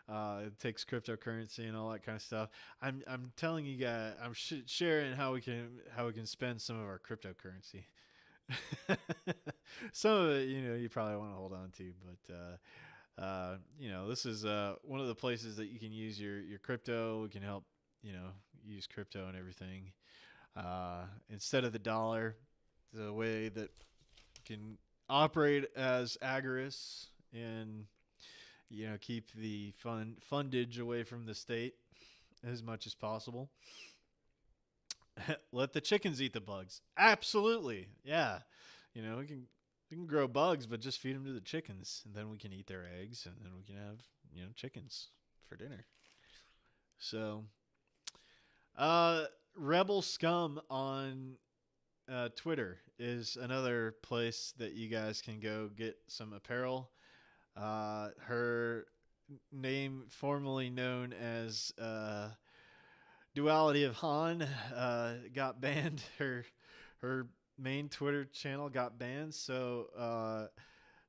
It takes cryptocurrency and all that kind of stuff. I'm telling you guys, I'm sharing how we can spend some of our cryptocurrency. Some of it, you probably want to hold on to, but this is one of the places that you can use your crypto. We can help use crypto and everything instead of the dollar. The way that you can operate as agorists and keep the fundage away from the state as much as possible. Let the chickens eat the bugs. Absolutely. Yeah. We can grow bugs, but just feed them to the chickens, and then we can eat their eggs, and then we can have chickens for dinner. So RebelScum on Twitter is another place that you guys can go get some apparel. Her name, formerly known as Duality of Han, got banned. Her main Twitter channel got banned. So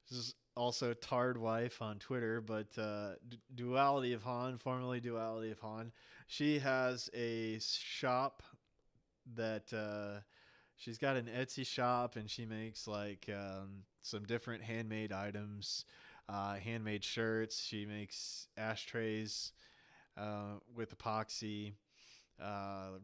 this is also Tard Wife on Twitter, but Duality of Han, formerly Duality of Han, she has a shop that she's got an Etsy shop, and she makes like some different handmade items, handmade shirts. She makes ashtrays with epoxy,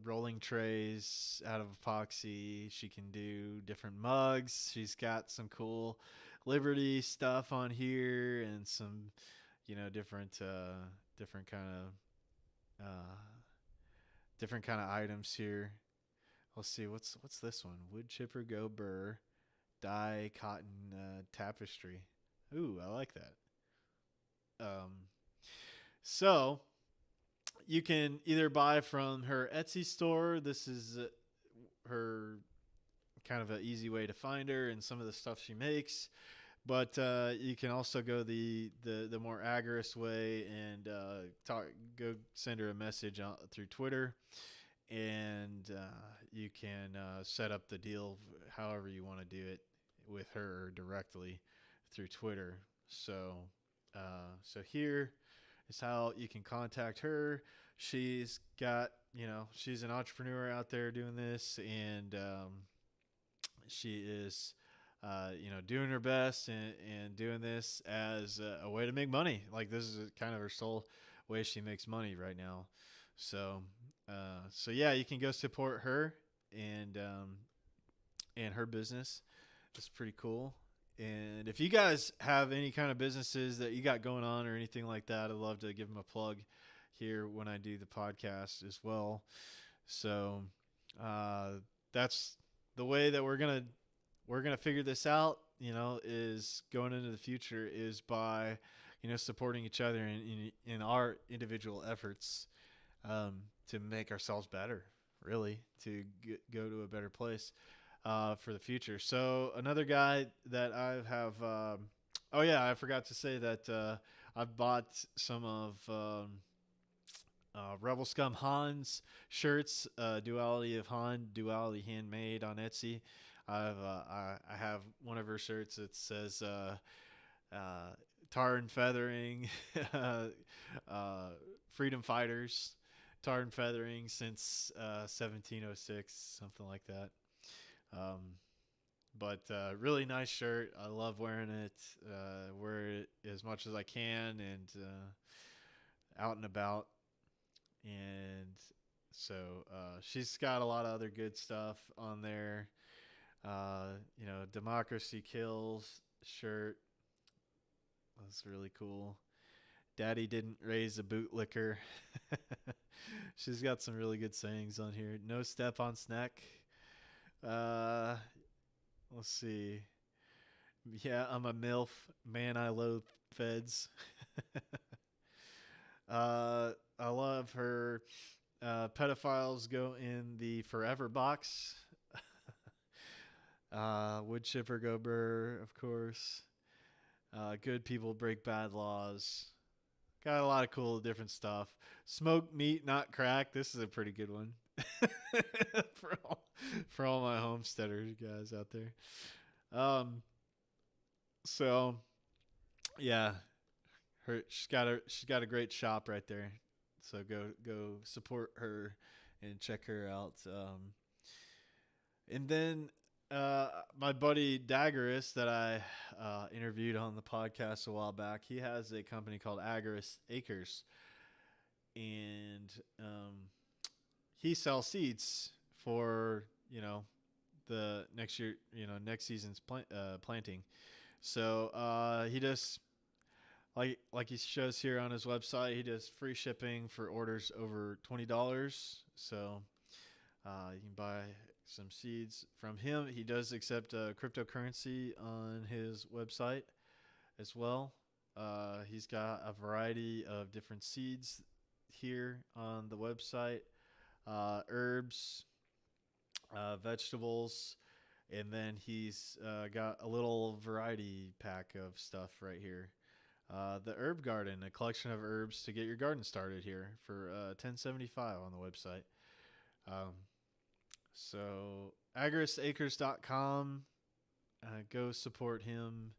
rolling trays out of epoxy. She can do different mugs. She's got some cool Liberty stuff on here, and some different kind of items here. Let's see, what's this one? Wood chipper go burr, dye cotton tapestry. Ooh, I like that. So you can either buy from her Etsy store. This is her kind of an easy way to find her and some of the stuff she makes. But you can also go the more agorist way and go send her a message through Twitter, and you can set up the deal however you want to do it with her directly through Twitter. So here is how you can contact her. She's got, she's an entrepreneur out there doing this, and she is doing her best and doing this as a way to make money. Like, this is kind of her sole way she makes money right now. So So yeah, you can go support her and her business. It's pretty cool. And if you guys have any kind of businesses that you got going on or anything like that, I'd love to give them a plug here when I do the podcast as well. So that's the way that we're gonna figure this out. Is going into the future is by supporting each other in our individual efforts to make ourselves better. Really, to go to a better place for the future. So another guy that I have. Oh yeah, I forgot to say that I've bought some of RebelScum Han's shirts. Duality of Han, Duality Handmade on Etsy. I have one of her shirts that says tar and feathering, freedom fighters, tar and feathering since 1706, something like that. But really nice shirt. I love wearing it. Wear it as much as I can and out and about. And so she's got a lot of other good stuff on there. Democracy Kills shirt. That's really cool. Daddy didn't raise a bootlicker. She's got some really good sayings on here. No step on snack. Let's see. Yeah, I'm a MILF. Man, I loathe feds. I love her. Pedophiles go in the forever box. Wood chipper go burr, of course. Good people break bad laws. Got a lot of cool different stuff. Smoked meat, not crack. This is a pretty good one. for all my homesteaders guys out there. So yeah, she's got a great shop right there. So go support her and check her out. And then my buddy Agorist that I interviewed on the podcast a while back, he has a company called Agorist Acres, and he sells seeds for the next year, next season's planting. So he does like he shows here on his website, he does free shipping for orders over $20. So you can buy some seeds from him. He does accept cryptocurrency on his website as well. He's got a variety of different seeds here on the website, herbs, vegetables, and then he's got a little variety pack of stuff right here. The Herb Garden, a collection of herbs to get your garden started here for $10.75 on the website. So agoristacres.com, go support him.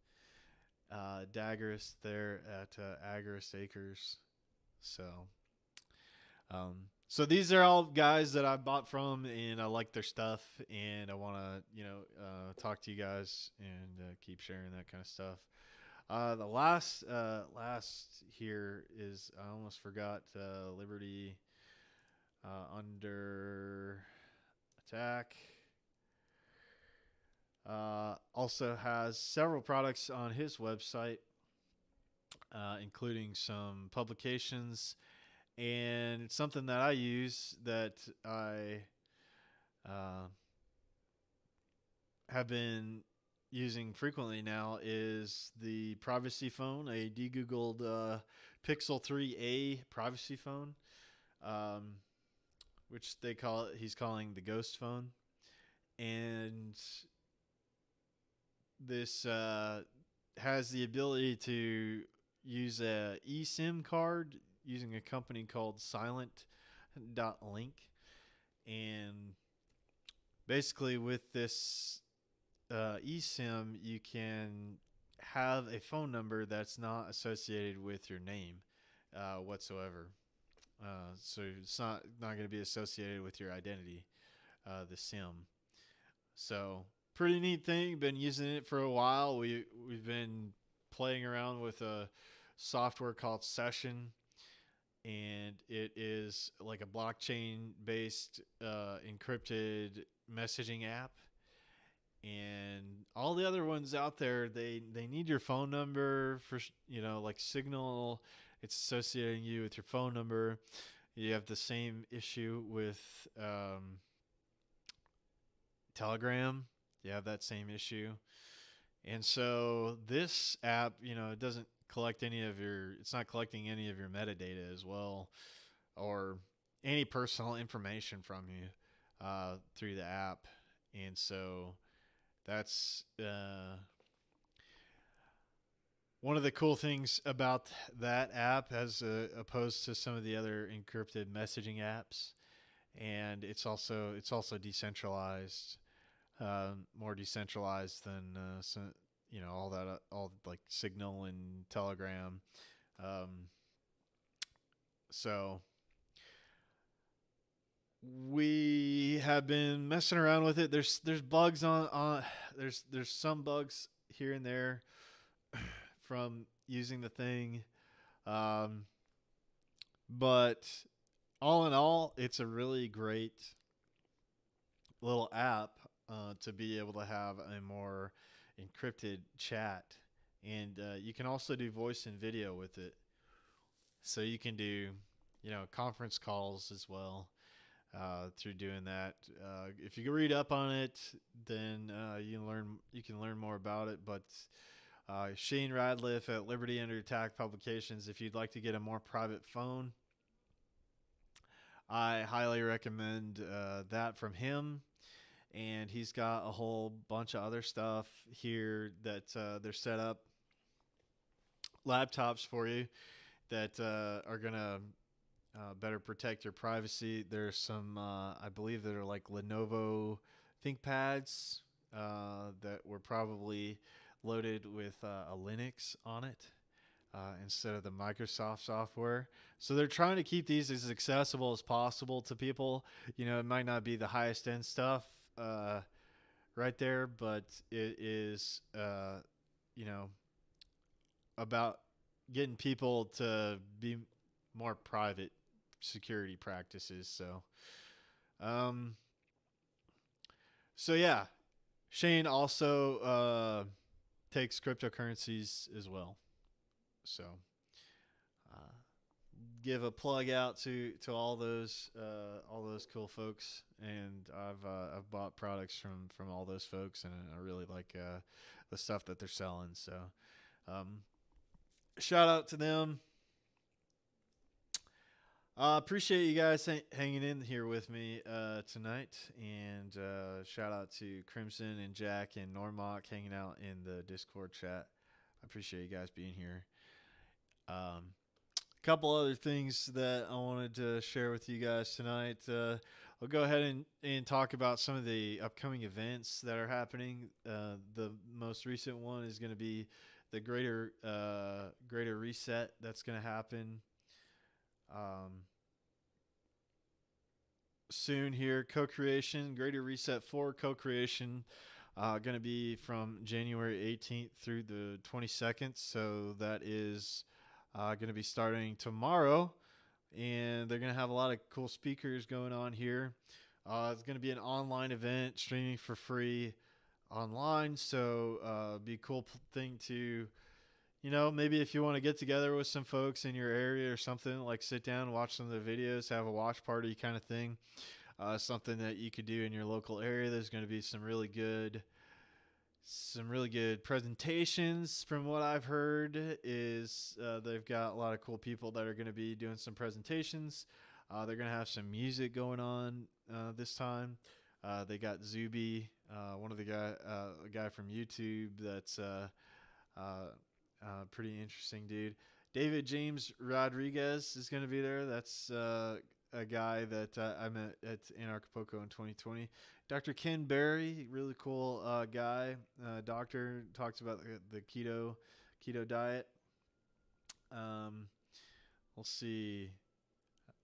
Daggerist there at Agorist Acres. So these are all guys that I bought from, and I like their stuff, and I want to talk to you guys and keep sharing that kind of stuff. The last here is, I almost forgot, Liberty Under Attack. Also has several products on his website, including some publications, and it's something that I use that I have been using frequently now is the privacy phone, a de-googled Pixel 3a privacy phone, which he's calling the ghost phone. And this has the ability to use a eSIM card using a company called Silent.link. And basically with this eSIM, you can have a phone number that's not associated with your name whatsoever. So it's not going to be associated with your identity, the SIM. So pretty neat thing. Been using it for a while. We've been playing around with a software called Session, and it is like a blockchain based encrypted messaging app. And all the other ones out there, they need your phone number for, like Signal. It's associating you with your phone number. You have the same issue with Telegram. You have that same issue. And so this app, it doesn't collect it's not collecting any of your metadata as well, or any personal information from you through the app. And so that's one of the cool things about that app, as opposed to some of the other encrypted messaging apps. And it's also decentralized, more decentralized than all like Signal and Telegram. So we have been messing around with it. There's bugs there's some bugs here and there from using the thing, but all in all, it's a really great little app to be able to have a more encrypted chat. And you can also do voice and video with it, so you can do conference calls as well through doing that. If you read up on it, then you can learn more about it. But Shane Radliff at Liberty Under Attack Publications, if you'd like to get a more private phone, I highly recommend that from him. And he's got a whole bunch of other stuff here that they're set up laptops for you that are going to better protect your privacy. There's some, I believe, that are like Lenovo ThinkPads that were probably loaded with a Linux on it instead of the Microsoft software. So they're trying to keep these as accessible as possible to people. It might not be the highest end stuff right there, but it is, about getting people to be more private security practices. So yeah, Shane also takes cryptocurrencies as well. So give a plug out to all those cool folks, and I've bought products from all those folks, and I really like the stuff that they're selling. So shout out to them. Appreciate you guys hanging in here with me tonight, and shout out to Crimson and Jack and Normok hanging out in the Discord chat. I appreciate you guys being here. A couple other things that I wanted to share with you guys tonight. I'll go ahead and talk about some of the upcoming events that are happening. The most recent one is going to be the Greater Reset that's going to happen soon here. Co-creation, Greater Reset 4 co-creation, going to be from January 18th through the 22nd. So that is going to be starting tomorrow, and they're going to have a lot of cool speakers going on here. It's going to be an online event, streaming for free online. So be a cool thing to, maybe if you want to get together with some folks in your area or something, like sit down, watch some of the videos, have a watch party kind of thing. Something that you could do in your local area. There's going to be some really good presentations. From what I've heard is they've got a lot of cool people that are going to be doing some presentations. They're going to have some music going on this time. They got Zuby, one of the a guy from YouTube that's pretty interesting dude. David James Rodriguez is going to be there. That's a guy that I met at Anarchapulco in 2020. Dr. Ken Berry, really cool guy. Doctor, talks about the keto diet. Let's see.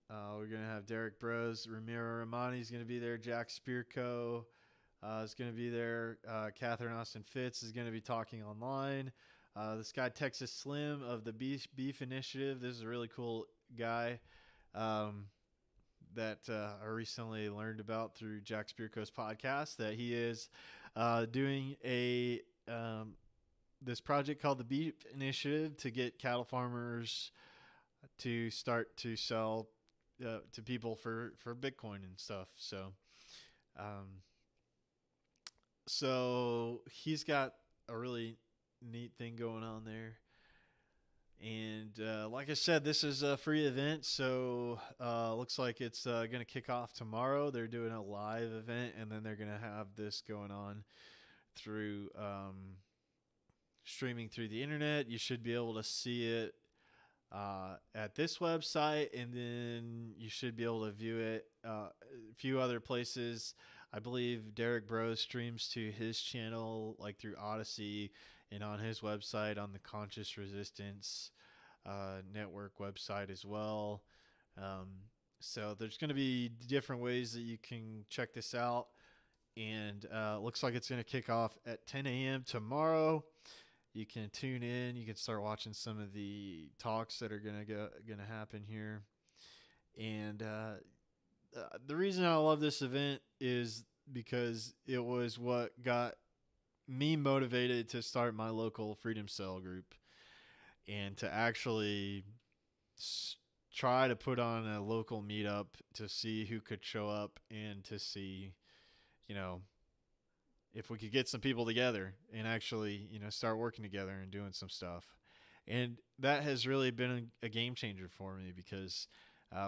We're going to have Derek Bros. Ramiro Romani is going to be there. Jack Spearco is going to be there. Catherine Austin Fitz is going to be talking online. This guy, Texas Slim of the Beef Initiative. This is a really cool guy. that I recently learned about through Jack Spirko's podcast, that he is doing a this project called the Beef Initiative to get cattle farmers to start to sell to people for Bitcoin and stuff. Um, so he's got a really neat thing going on there. And like I said, this is a free event, so looks like it's going to kick off tomorrow. They're doing a live event, and then they're going to have this going on through streaming through the internet. You should be able to see it at this website, and then you should be able to view it a few other places. I believe Derek Bros streams to his channel, like through Odyssey, and on his website on the Conscious Resistance Network website as well. So there's going to be different ways that you can check this out. And looks like it's going to kick off at 10 a.m. tomorrow. You can tune in. You can start watching some of the talks that are going to happen here. And the reason I love this event is because it was what got me motivated to start my local Freedom Cell group, and to actually try to put on a local meetup to see who could show up, and to see, if we could get some people together and actually, start working together and doing some stuff. And that has really been a game changer for me, because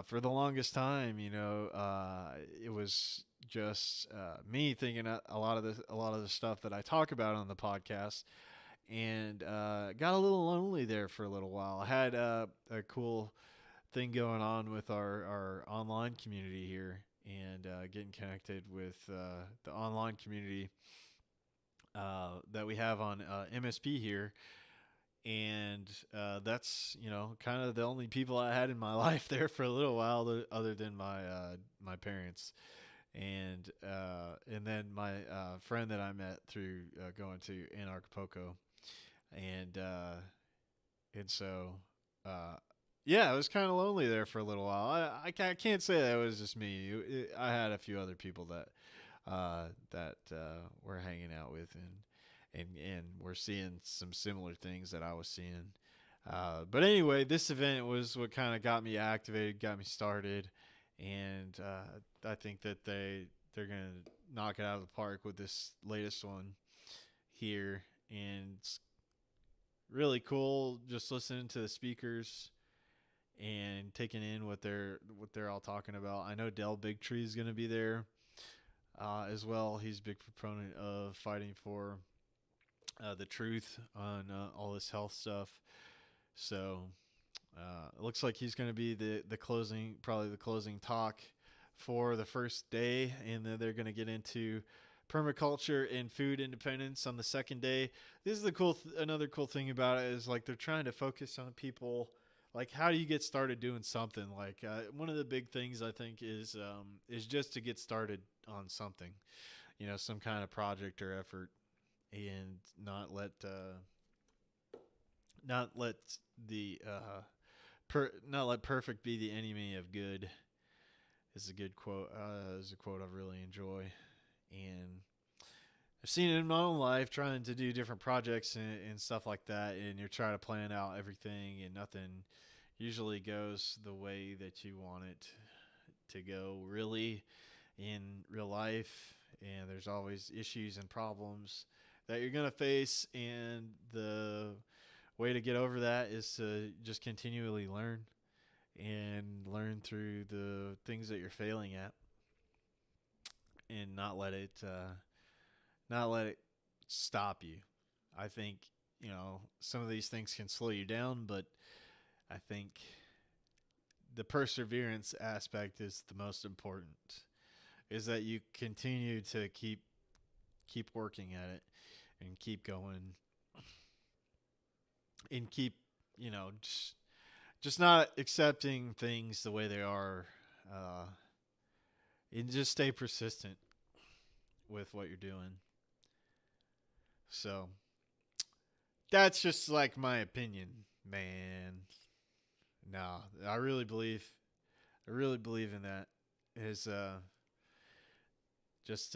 for the longest time, it was just me thinking a lot of the stuff that I talk about on the podcast, and got a little lonely there for a little while. I had a cool thing going on with our online community here, and getting connected with the online community that we have on MSP here. And that's kind of the only people I had in my life there for a little while, other than my parents, and then my friend that I met through going to Anarchapulco, and so yeah, I was kind of lonely there for a little while. I can't say that it was just me. I had a few other people that we're hanging out with, and we're seeing some similar things that I was seeing. But anyway, this event was what kind of got me activated, got me started, and I think that they're gonna knock it out of the park with this latest one here. And it's really cool just listening to the speakers and taking in what they're all talking about. I know Del Bigtree is going to be there as well. He's a big proponent of fighting for the truth on all this health stuff. So it looks like he's going to be the closing talk for the first day, and then they're going to get into permaculture and food independence on the second day. This is another cool thing about it is, like, they're trying to focus on people. Like, how do you get started doing something? Like, one of the big things I think is just to get started on something, some kind of project or effort, and not let perfect be the enemy of good. Is a good quote. Is a quote I really enjoy, and I've seen it in my own life, trying to do different projects and stuff like that, and you're trying to plan out everything, and nothing usually goes the way that you want it to go, really, in real life. And there's always issues and problems that you're going to face, and the way to get over that is to just continually learn through the things that you're failing at, and not let it stop you. I think, some of these things can slow you down, but I think the perseverance aspect is the most important, is that you continue to keep working at it, and keep going, and keep, just not accepting things the way they are, and just stay persistent with what you're doing. So that's just like my opinion, man. No, I really believe I really believe in that. Is just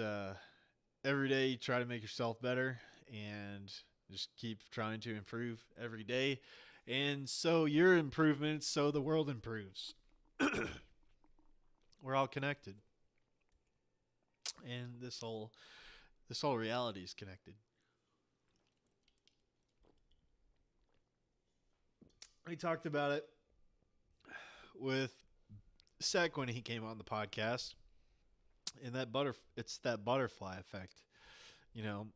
every day you try to make yourself better and just keep trying to improve every day. And so your improvements, so the world improves. We're all connected. And this whole reality is connected. We talked about it with Sec when he came on the podcast, and it's that butterfly effect. You know,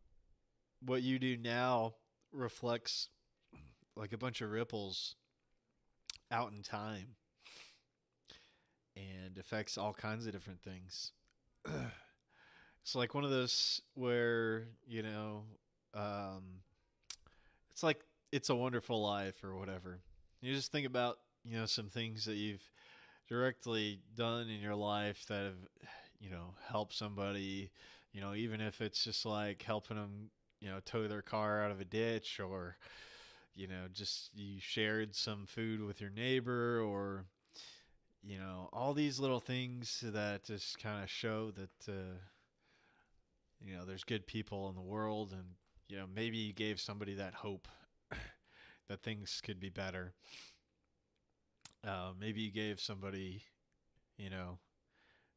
what you do now reflects like a bunch of ripples out in time and affects all kinds of different things. It's like one of those where, it's like It's a Wonderful Life or whatever. You just think about, some things that you've directly done in your life that have, helped somebody, even if it's just like helping them, tow their car out of a ditch, or, just you shared some food with your neighbor, or, all these little things that just kind of show that, there's good people in the world, and, maybe you gave somebody that hope that things could be better. Maybe you gave somebody,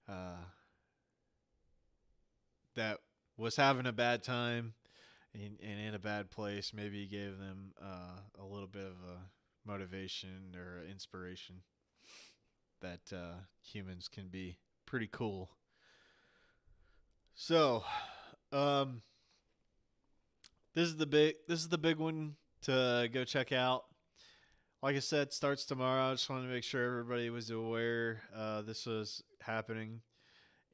uh, that was having a bad time and in a bad place. Maybe you gave them a little bit of a motivation or inspiration that humans can be pretty cool. So, this is the big one to go check out. Like I said, starts tomorrow. I just wanted to make sure everybody was aware this was happening,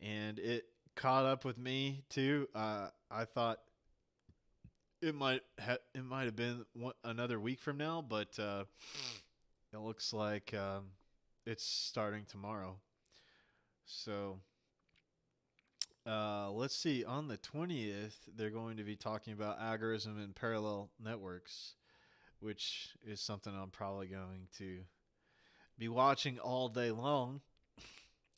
and it caught up with me too. I thought it might have been another week from now, but it looks like it's starting tomorrow. So let's see. On the 20th, they're going to be talking about algorithm and parallel networks, which is something I'm probably going to be watching all day long.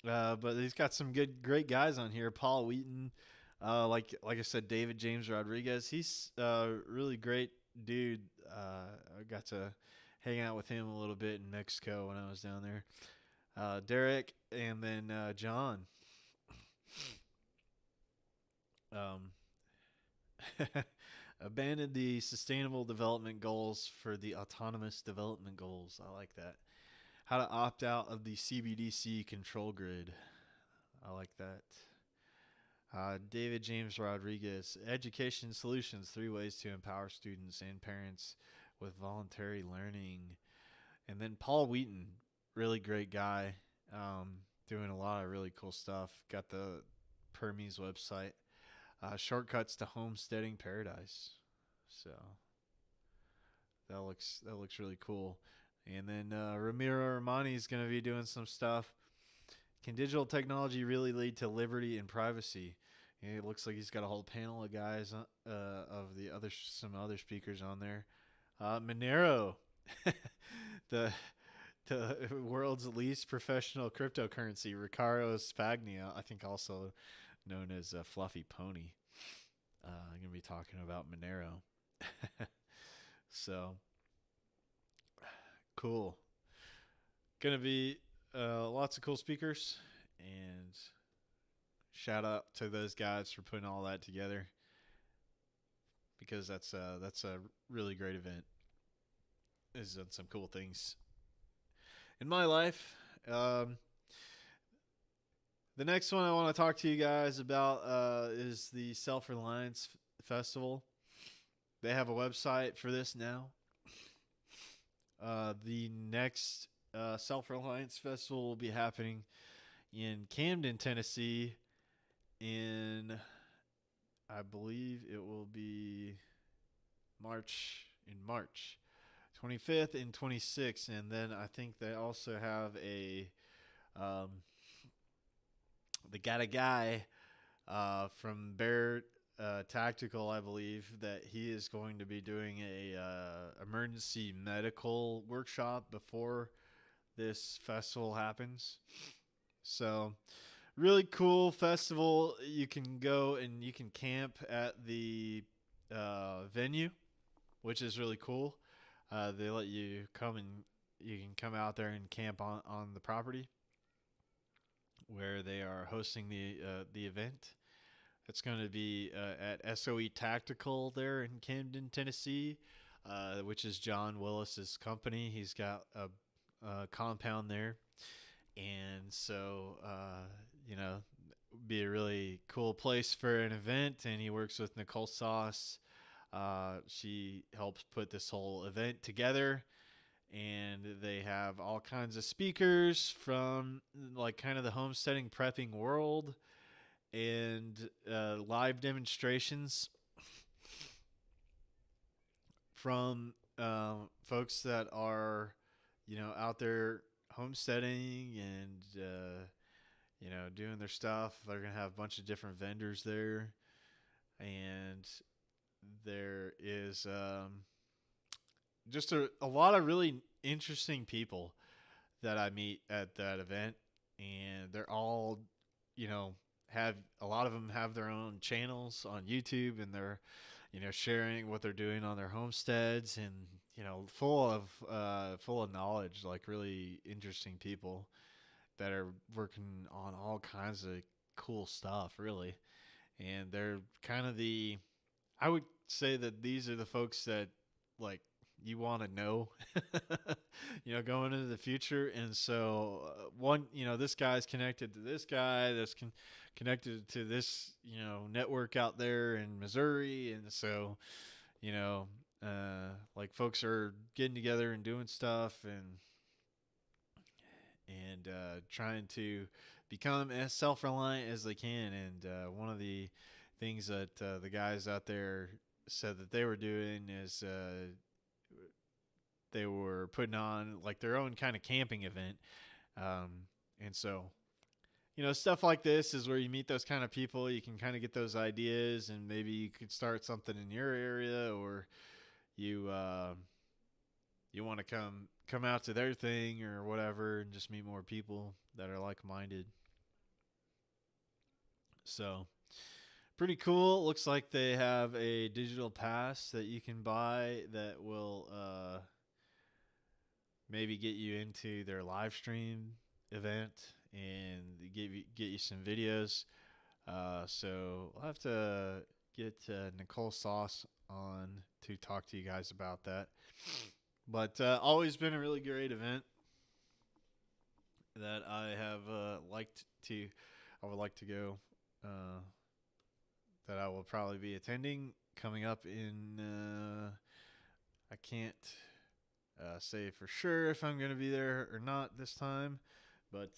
But he's got some great guys on here. Paul Wheaton, like I said, David James Rodriguez. He's a really great dude. I got to hang out with him a little bit in Mexico when I was down there. Derek, and then John. Abandoned the sustainable development goals for the autonomous development goals. I like that. How to opt out of the CBDC control grid. I like that. David James Rodriguez, Education Solutions, 3 ways to empower students and parents with voluntary learning. And then Paul Wheaton, really great guy, doing a lot of really cool stuff. Got the Permies website. Shortcuts to homesteading paradise. So that looks really cool. And then Ramiro Romani is going to be doing some stuff. Can digital technology really lead to liberty and privacy? And it looks like he's got a whole panel of guys of some other speakers on there. Monero, the world's least professional cryptocurrency. Ricardo Spagna, I think also known as Fluffy Pony. I'm going to be talking about Monero. So, cool. Going to be lots of cool speakers, and shout out to those guys for putting all that together, because that's a really great event. It's done some cool things in my life. The next one I want to talk to you guys about is the Self-Reliance Festival. They have a website for this now. The next Self-Reliance Festival will be happening in Camden, Tennessee in, I believe it will be March 25th and 26th. And then I think they also have they got a guy from Bear Tactical, I believe, that he is going to be doing a emergency medical workshop before this festival happens. So, really cool festival. You can go and you can camp at the venue, which is really cool. They let you come and you can come out there and camp on the property where they are hosting the event. It's going to be at SOE Tactical there in Camden, Tennessee, which is John Willis's company. He's got a compound there, and so you know, be a really cool place for an event. And he works with Nicole Sauce. She helps put this whole event together, and they have all kinds of speakers from like kind of the homesteading prepping world, and live demonstrations from folks that are, you know, out there homesteading and you know, doing their stuff. They're gonna have a bunch of different vendors there, and there is just a lot of really interesting people that I meet at that event, and they're all, you know, have a lot of them have their own channels on YouTube, and they're, you know, sharing what they're doing on their homesteads, and, you know, full of knowledge, like really interesting people that are working on all kinds of cool stuff, really. And they're kind of I would say that these are the folks that, like, you want to know, you know, going into the future. And so one, you know, this guy's connected to this guy that's connected to this, you know, network out there in Missouri. And so, you know, like folks are getting together and doing stuff and trying to become as self-reliant as they can. And one of the things that the guys out there said that they were doing is they were putting on like their own kind of camping event. And so, you know, stuff like this is where you meet those kind of people. You can kind of get those ideas, and maybe you could start something in your area, or you want to come out to their thing or whatever, and just meet more people that are like-minded. So pretty cool. Looks like they have a digital pass that you can buy that will maybe get you into their live stream event and get you some videos. So I'll have to get Nicole Sauce on to talk to you guys about that. But always been a really great event that I have I would like to go, that I will probably be attending coming up in, I can't say for sure if I'm going to be there or not this time, but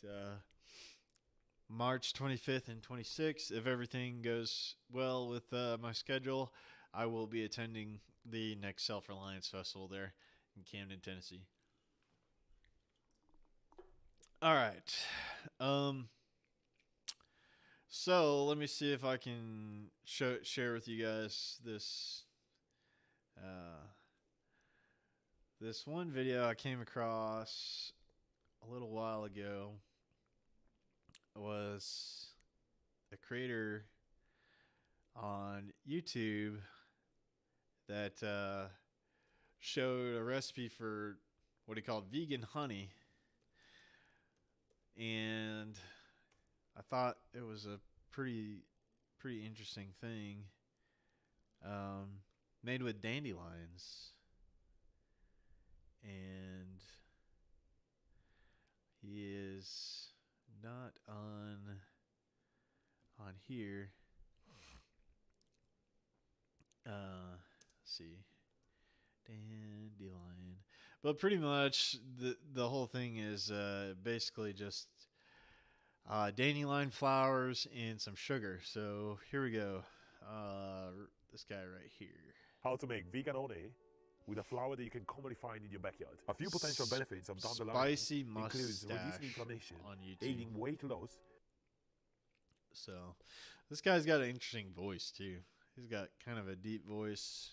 March 25th and 26th, if everything goes well with my schedule, I will be attending the next Self-Reliance Festival there in Camden, Tennessee. All right. So let me see if I can share with you guys this this one video I came across a little while ago. Was a creator on YouTube that showed a recipe for what he called vegan honey, and I thought it was a pretty interesting thing, made with dandelions, and he is not on here. Let's see, dandelion, but pretty much the whole thing is basically just dandelion flowers and some sugar. So here we go. This guy right here. How to make vegan honey with a flower that you can commonly find in your backyard. A few potential benefits of dandelion Spicy includes mustache reducing inflammation, on YouTube. aiding weight loss. So this guy's got an interesting voice too. He's got kind of a deep voice.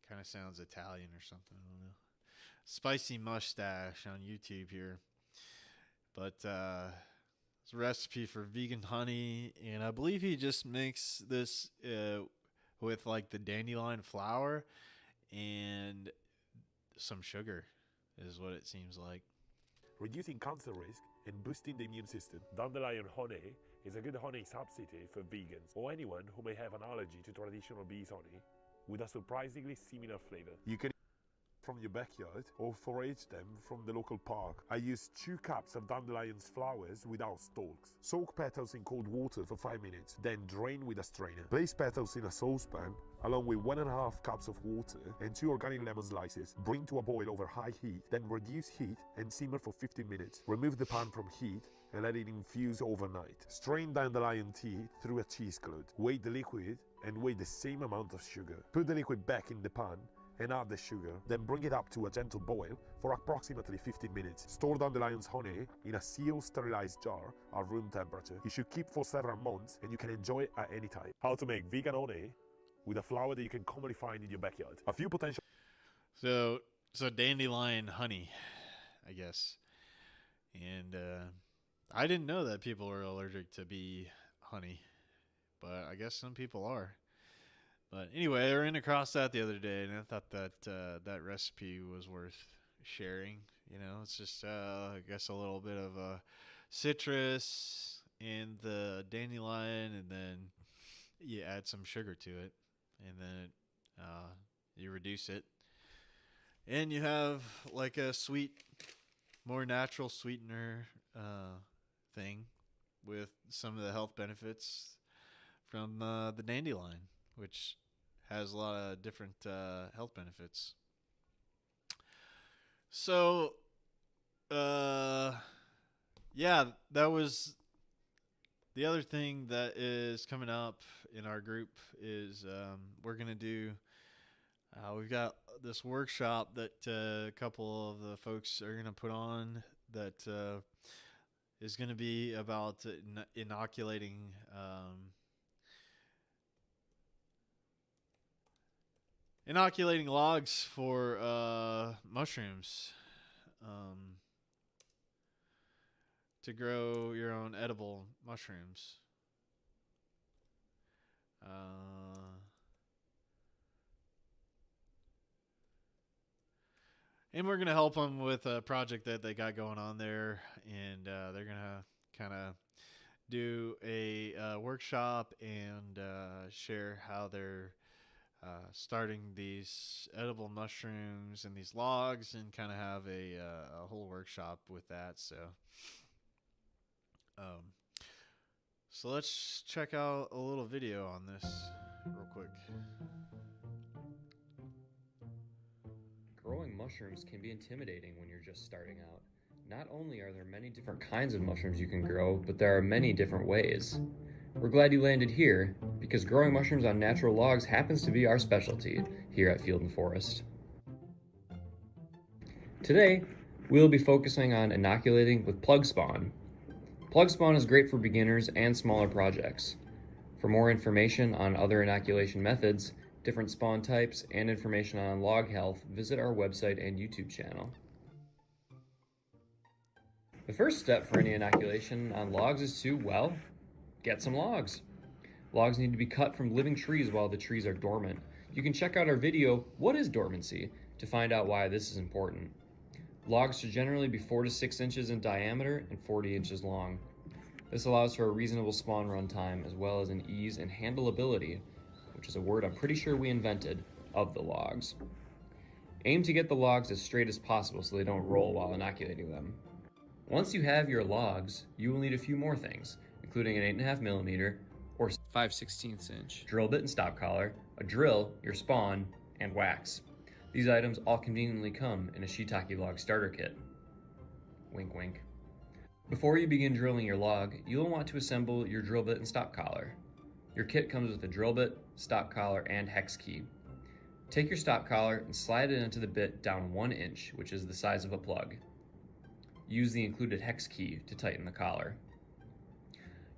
Kind of sounds Italian or something. I don't know. Spicy Mustache on YouTube here. But it's a recipe for vegan honey, and I believe he just makes this with like the dandelion flour and some sugar, is what it seems like. Reducing cancer risk and boosting the immune system. Dandelion honey is a good honey substitute for vegans or anyone who may have an allergy to traditional bees honey with a surprisingly similar flavor. You can from your backyard or forage them from the local park. I use 2 cups of dandelion's flowers without stalks. Soak petals in cold water for 5 minutes, then drain with a strainer. Place petals in a saucepan along with 1.5 cups of water and 2 organic lemon slices. Bring to a boil over high heat, then reduce heat and simmer for 15 minutes. Remove the pan from heat and let it infuse overnight. Strain dandelion tea through a cheesecloth. Weigh the liquid and weigh the same amount of sugar. Put the liquid back in the pan and add the sugar, then bring it up to a gentle boil for approximately 15 minutes. Store dandelion's honey in a sealed, sterilized jar at room temperature. It should keep for several months and you can enjoy it at any time. How to make vegan honey with a flower that you can commonly find in your backyard. A few potential... So dandelion honey, I guess. And I didn't know that people were allergic to bee honey, but I guess some people are. But anyway, I ran across that the other day, and I thought that that recipe was worth sharing. You know, it's just, I guess, a little bit of citrus and the dandelion, and then you add some sugar to it, and then you reduce it. And you have like a sweet, more natural sweetener thing with some of the health benefits from the dandelion, which has a lot of different health benefits. So, yeah, that was the other thing that is coming up in our group is we're going to do, we've got this workshop that a couple of the folks are going to put on that is going to be about inoculating logs for mushrooms to grow your own edible mushrooms. And we're going to help them with a project that they got going on there, and they're going to kind of do a workshop and share how they're starting these edible mushrooms and these logs, and kind of have a whole workshop with that. So let's check out a little video on this real quick. Growing mushrooms can be intimidating when you're just starting out. Not only are there many different kinds of mushrooms you can grow, but there are many different ways. We're glad you landed here, because growing mushrooms on natural logs happens to be our specialty here at Field & Forest. Today, we'll be focusing on inoculating with plug spawn. Plug spawn is great for beginners and smaller projects. For more information on other inoculation methods, different spawn types, and information on log health, visit our website and YouTube channel. The first step for any inoculation on logs is to, well, get some logs. Logs need to be cut from living trees while the trees are dormant. You can check out our video, What is Dormancy?, to find out why this is important. Logs should generally be 4 to 6 inches in diameter and 40 inches long. This allows for a reasonable spawn run time, as well as an ease and handleability, which is a word I'm pretty sure we invented, of the logs. Aim to get the logs as straight as possible so they don't roll while inoculating them. Once you have your logs, you will need a few more things, including an 8.5mm or 5/16 inch drill bit and stop collar, a drill, your spawn, and wax. These items all conveniently come in a shiitake log starter kit. Wink wink. Before you begin drilling your log, you will want to assemble your drill bit and stop collar. Your kit comes with a drill bit, stop collar, and hex key. Take your stop collar and slide it into the bit down 1 inch, which is the size of a plug. Use the included hex key to tighten the collar.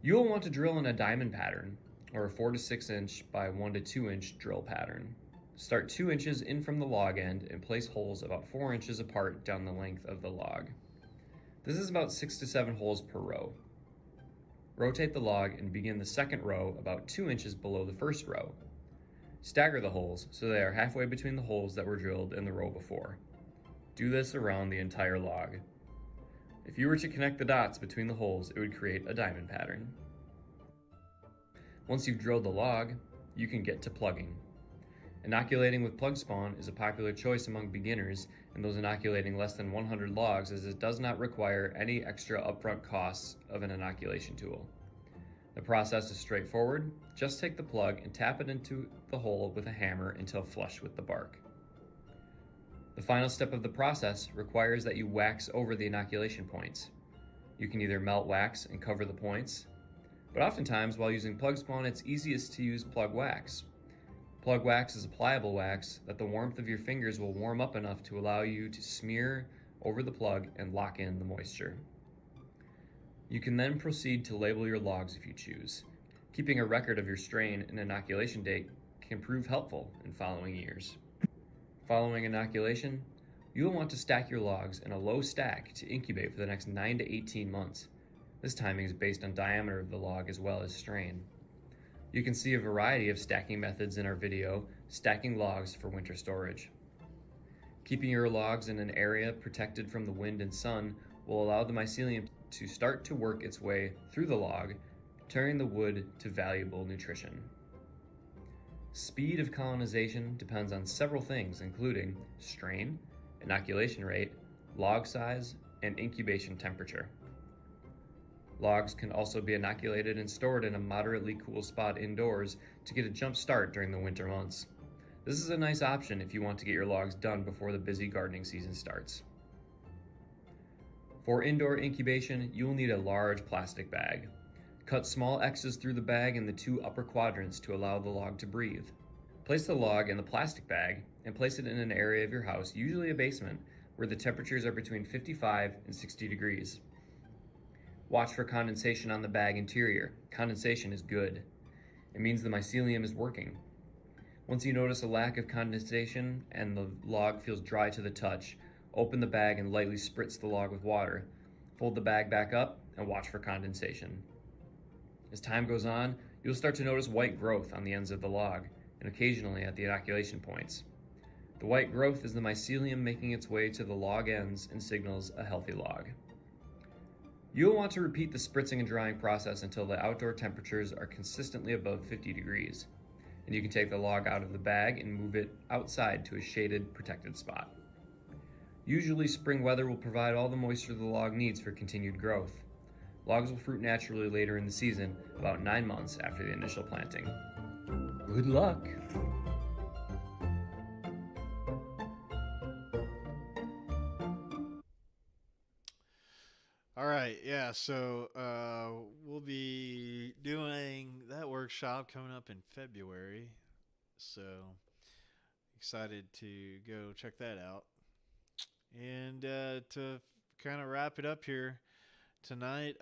You will want to drill in a diamond pattern, or a 4 to 6 inch by 1 to 2 inch drill pattern. Start 2 inches in from the log end and place holes about 4 inches apart down the length of the log. This is about 6 to 7 holes per row. Rotate the log and begin the second row about 2 inches below the first row. Stagger the holes so they are halfway between the holes that were drilled in the row before. Do this around the entire log. If you were to connect the dots between the holes, it would create a diamond pattern. Once you've drilled the log, you can get to plugging. Inoculating with plug spawn is a popular choice among beginners and those inoculating less than 100 logs, as it does not require any extra upfront costs of an inoculation tool. The process is straightforward. Just take the plug and tap it into the hole with a hammer until flush with the bark. The final step of the process requires that you wax over the inoculation points. You can either melt wax and cover the points, but oftentimes while using plug spawn, it's easiest to use plug wax. Plug wax is a pliable wax that the warmth of your fingers will warm up enough to allow you to smear over the plug and lock in the moisture. You can then proceed to label your logs if you choose. Keeping a record of your strain and inoculation date can prove helpful in following years. Following inoculation, you will want to stack your logs in a low stack to incubate for the next 9 to 18 months. This timing is based on diameter of the log as well as strain. You can see a variety of stacking methods in our video, Stacking Logs for Winter Storage. Keeping your logs in an area protected from the wind and sun will allow the mycelium to start to work its way through the log, turning the wood to valuable nutrition. Speed of colonization depends on several things, including strain, inoculation rate, log size, and incubation temperature. Logs can also be inoculated and stored in a moderately cool spot indoors to get a jump start during the winter months. This is a nice option if you want to get your logs done before the busy gardening season starts. For indoor incubation, you will need a large plastic bag. Cut small X's through the bag in the 2 upper quadrants to allow the log to breathe. Place the log in the plastic bag and place it in an area of your house, usually a basement, where the temperatures are between 55 and 60 degrees. Watch for condensation on the bag interior. Condensation is good. It means the mycelium is working. Once you notice a lack of condensation and the log feels dry to the touch, open the bag and lightly spritz the log with water. Fold the bag back up and watch for condensation. As time goes on, you'll start to notice white growth on the ends of the log and occasionally at the inoculation points. The white growth is the mycelium making its way to the log ends and signals a healthy log. You'll want to repeat the spritzing and drying process until the outdoor temperatures are consistently above 50 degrees, and you can take the log out of the bag and move it outside to a shaded, protected spot. Usually spring weather will provide all the moisture the log needs for continued growth. Logs will fruit naturally later in the season, about 9 months after the initial planting. Good luck! All right, yeah, so we'll be doing that workshop coming up in February, so excited to go check that out. And to kind of wrap it up here tonight,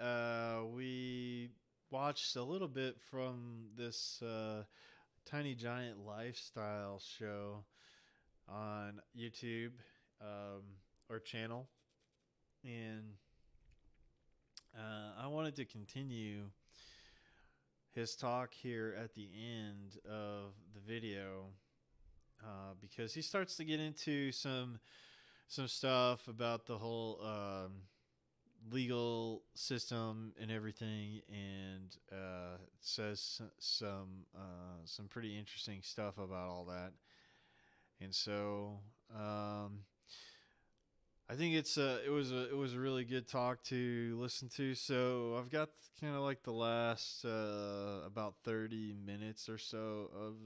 we watched a little bit from this Tiny Giant Lifestyle show on YouTube or channel, and I wanted to continue his talk here at the end of the video because he starts to get into some stuff about the whole legal system and everything, and says some pretty interesting stuff about all that. And so I think it was a really good talk to listen to. So I've got kind of like the last about 30 minutes or so of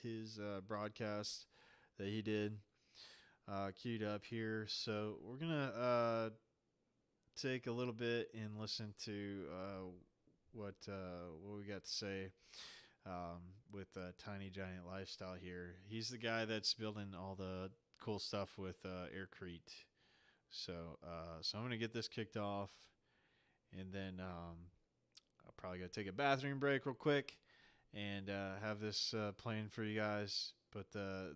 his broadcast that he did queued up here. So we're gonna take a little bit and listen to what we got to say with Tiny Giant Lifestyle here. He's the guy that's building all the cool stuff with Aircrete. So I'm going to get this kicked off, and then I'll probably go take a bathroom break real quick and have this playing for you guys. but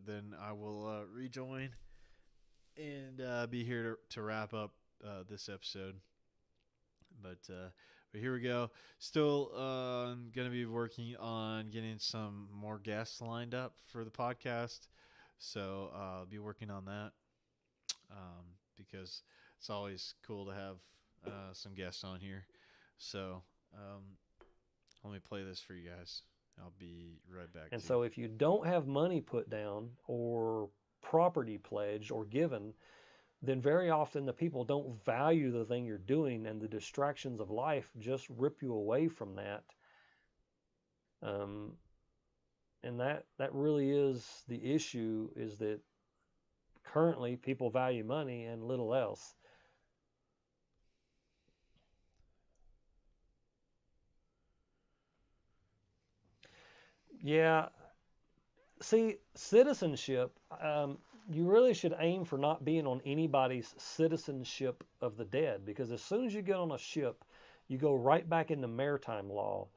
then I will rejoin and be here to wrap up this episode. But here we go. Still going to be working on getting some more guests lined up for the podcast. So I'll be working on that because it's always cool to have some guests on here. So let me play this for you guys. I'll be right back. And so if you don't have money put down or property pledged or given, then very often the people don't value the thing you're doing, and the distractions of life just rip you away from that. And that really is the issue, is that currently people value money and little else. Yeah. See, citizenship, you really should aim for not being on anybody's citizenship of the dead, because as soon as you get on a ship, you go right back into maritime law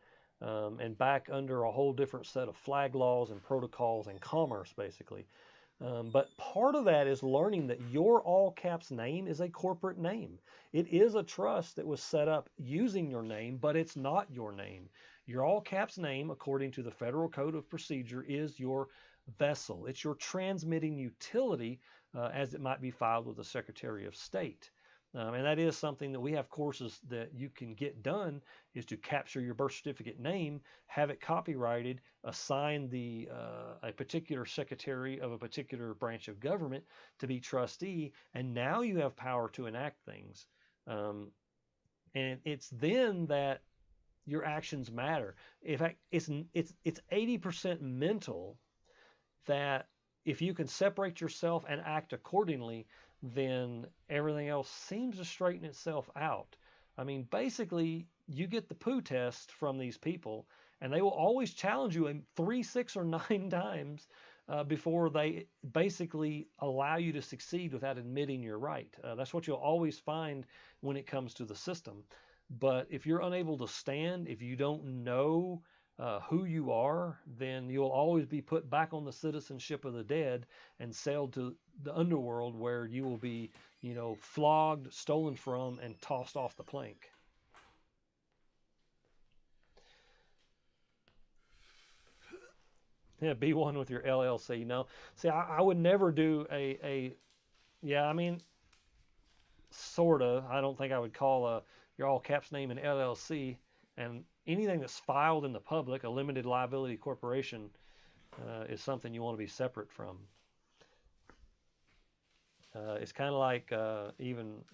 and back under a whole different set of flag laws and protocols and commerce, basically. But part of that is learning that your all caps name is a corporate name. It is a trust that was set up using your name, but it's not your name. Your all caps name, according to the Federal Code of Procedure, is your vessel. It's your transmitting utility as it might be filed with the Secretary of State. And that is something that we have courses that you can get done, is to capture your birth certificate name, have it copyrighted, assign a particular secretary of a particular branch of government to be trustee, and now you have power to enact things. And it's then that your actions matter. In fact, it's 80% mental, that if you can separate yourself and act accordingly, then everything else seems to straighten itself out. I mean, basically, you get the poo test from these people, and they will always challenge you 3, 6, or 9 times before they basically allow you to succeed without admitting you're right. That's what you'll always find when it comes to the system. But if you're unable to stand, if you don't know who you are, then you'll always be put back on the citizenship of the dead and sailed to the underworld, where you will be, flogged, stolen from, and tossed off the plank. Yeah, be one with your LLC. No, see, I would never do sorta. I don't think I would call your all caps name an LLC, and anything that's filed in the public, a limited liability corporation, is something you want to be separate from. It's kind of like even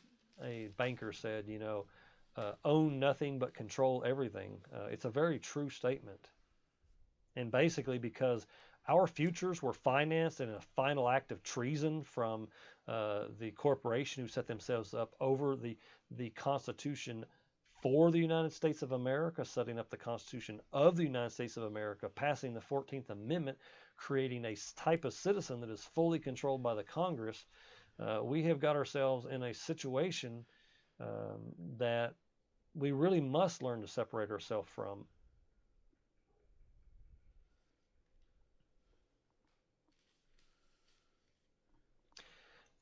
a banker said, own nothing but control everything. It's a very true statement. And basically, because our futures were financed in a final act of treason from the corporation who set themselves up over the Constitution for the United States of America, setting up the Constitution of the United States of America, passing the 14th Amendment, creating a type of citizen that is fully controlled by the Congress, we have got ourselves in a situation that we really must learn to separate ourselves from.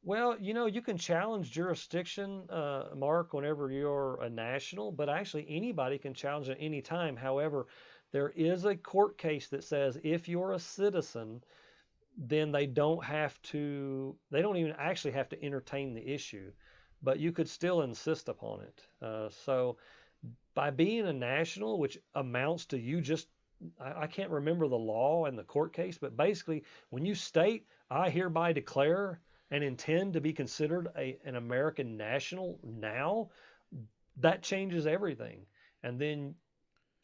Well, you can challenge jurisdiction, Mark, whenever you're a national, but actually anybody can challenge at any time. However, there is a court case that says if you're a citizen, then they don't even actually have to entertain the issue, but you could still insist upon it. So by being a national, which amounts to you just, I can't remember the law and the court case, but basically when you state, I hereby declare and intend to be considered an American national now, that changes everything. And then,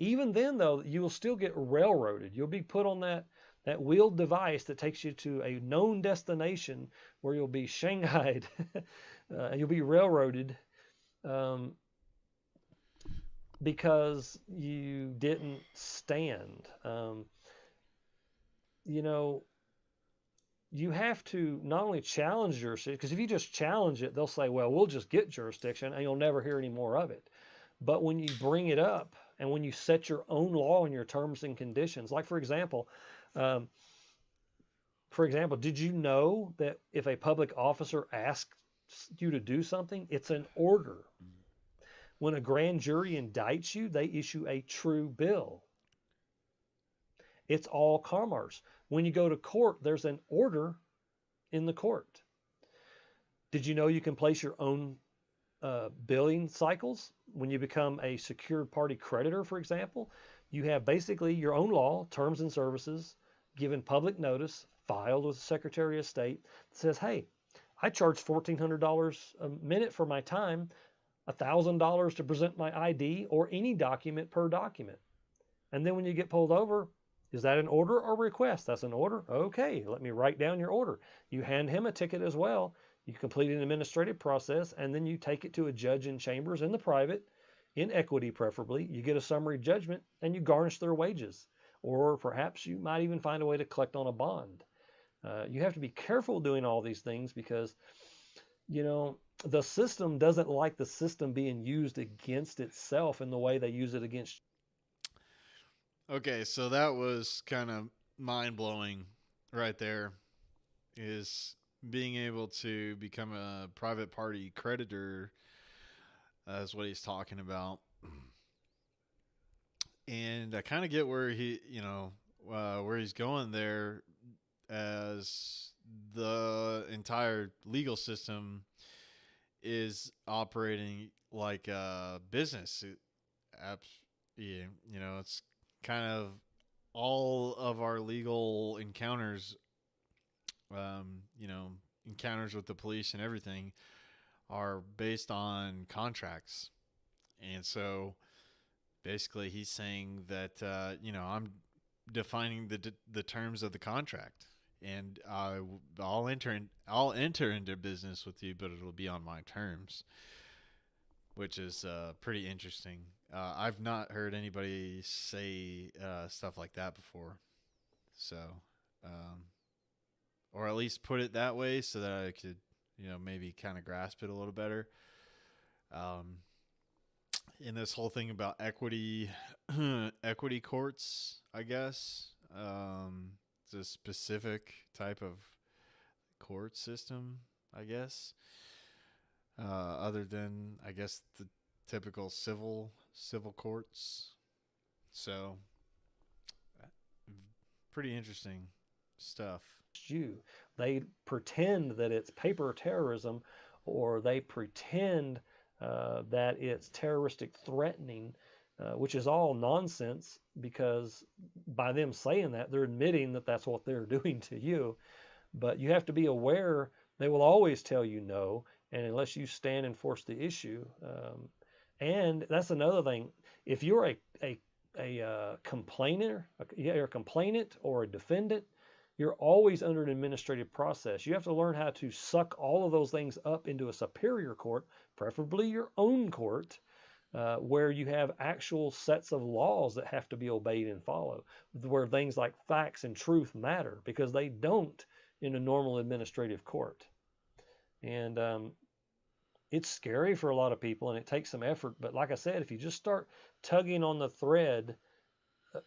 even then though, you will still get railroaded. You'll be put on that wheeled device that takes you to a known destination where you'll be shanghaied. You'll be railroaded because you didn't stand. You have to not only challenge jurisdiction, because if you just challenge it, they'll say, well, we'll just get jurisdiction and you'll never hear any more of it. But when you bring it up and when you set your own law and your terms and conditions, like for example, For example, did you know that if a public officer asks you to do something, it's an order? When a grand jury indicts you, they issue a true bill. It's all commerce. When you go to court, there's an order in the court. Did you know you can place your own billing cycles? When you become a secured party creditor, for example, you have basically your own law, terms and services, given public notice, filed with the Secretary of State, that says, hey, I charge $1,400 a minute for my time, $1,000 to present my ID, or any document per document. And then when you get pulled over, is that an order or request? That's an order. Okay, let me write down your order. You hand him a ticket as well. You complete an administrative process, and then you take it to a judge in chambers in the private, in equity preferably. You get a summary judgment, and you garnish their wages. Or perhaps you might even find a way to collect on a bond. You have to be careful doing all these things because, you know, the system doesn't like the system being used against itself in the way they use it against. Okay, so that was kind of mind-blowing right there, is being able to become a private party creditor is what he's talking about. And I kind of get where where he's going there, as the entire legal system is operating like a business. It's kind of all of our legal encounters, encounters with the police and everything are based on contracts. And so basically he's saying that, I'm defining the terms of the contract, and I'll enter into business with you, but it'll be on my terms, which is pretty interesting. I've not heard anybody say stuff like that before, so or at least put it that way so that I could, maybe kind of grasp it a little better. In this whole thing about equity courts, I guess, it's a specific type of court system, I guess, other than, I guess, the typical civil courts. So pretty interesting stuff. They pretend that it's paper terrorism, or they pretend that it's terroristic threatening, which is all nonsense, because by them saying that, they're admitting that that's what they're doing to you. But you have to be aware they will always tell you no, and unless you stand and force the issue. And that's another thing. If you're a complainant, you're a complainant or a defendant, you're always under an administrative process. You have to learn how to suck all of those things up into a superior court, preferably your own court, where you have actual sets of laws that have to be obeyed and followed, where things like facts and truth matter, because they don't in a normal administrative court. And it's scary for a lot of people, and it takes some effort. But like I said, if you just start tugging on the thread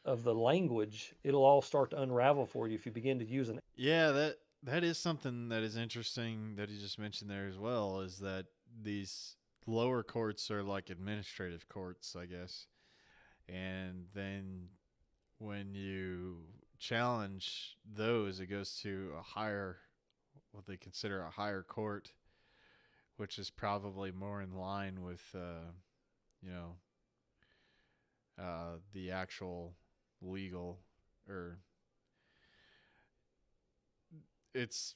of the language, it'll all start to unravel for you if you begin to use an. Yeah, that is something that is interesting that he just mentioned there as well, is that these lower courts are like administrative courts, I guess. And then when you challenge those, it goes to what they consider a higher court, which is probably more in line with, the actual legal, or it's,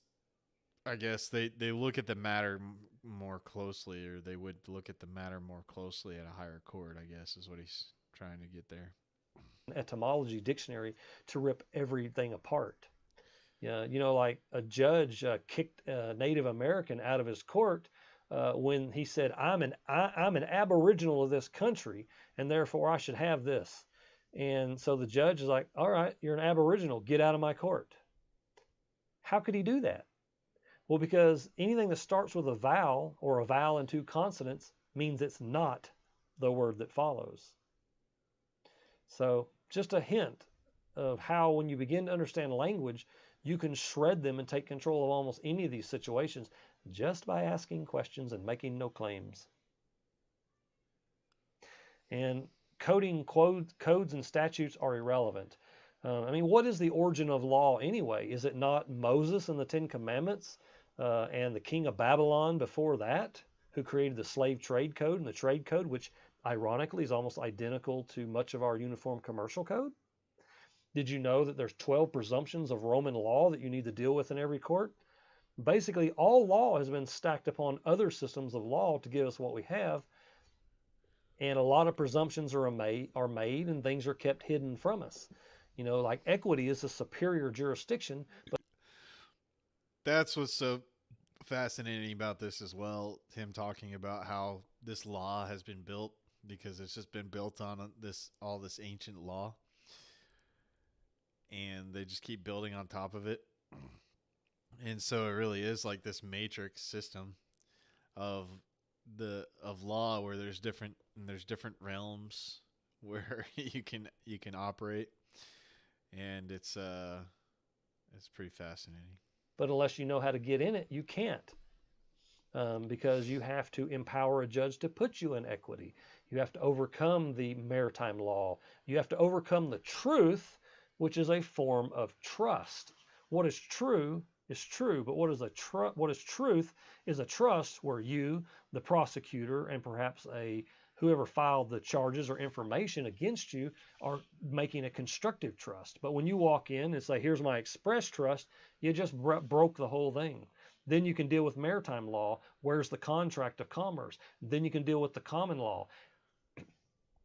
I guess they look at the matter more closely, or they would look at the matter more closely at a higher court, I guess, is what he's trying to get there. Etymology dictionary to rip everything apart. Like a judge kicked a Native American out of his court when he said, I'm an aboriginal of this country, and therefore I should have this. And so the judge is like, all right, you're an aboriginal, get out of my court. How could he do that? Well, because anything that starts with a vowel, or a vowel and two consonants, means it's not the word that follows. So just a hint, of how when you begin to understand language, you can shred them and take control of almost any of these situations just by asking questions and making no claims. And coding codes and statutes are irrelevant. I mean, what is the origin of law anyway? Is it not Moses and the Ten Commandments and the king of Babylon before that who created the slave trade code and the trade code, which ironically is almost identical to much of our uniform commercial code? Did you know that there's 12 presumptions of Roman law that you need to deal with in every court? Basically, all law has been stacked upon other systems of law to give us what we have, and a lot of presumptions are made and things are kept hidden from us. You know, like equity is a superior jurisdiction, but That's what's so fascinating about this as well. Him talking about how this law has been built because it's just been built on all this ancient law, and they just keep building on top of it. And so it really is like this matrix system of law where there's different realms where you can operate, and it's pretty fascinating. But unless you know how to get in it, you can't, because you have to empower a judge to put you in equity. You have to overcome the maritime law. You have to overcome the truth, which is a form of trust. What is true is true, but what is truth is a trust where you, the prosecutor, and perhaps whoever filed the charges or information against you are making a constructive trust. But when you walk in and say, here's my express trust, you just broke the whole thing. Then you can deal with maritime law. Where's the contract of commerce? Then you can deal with the common law.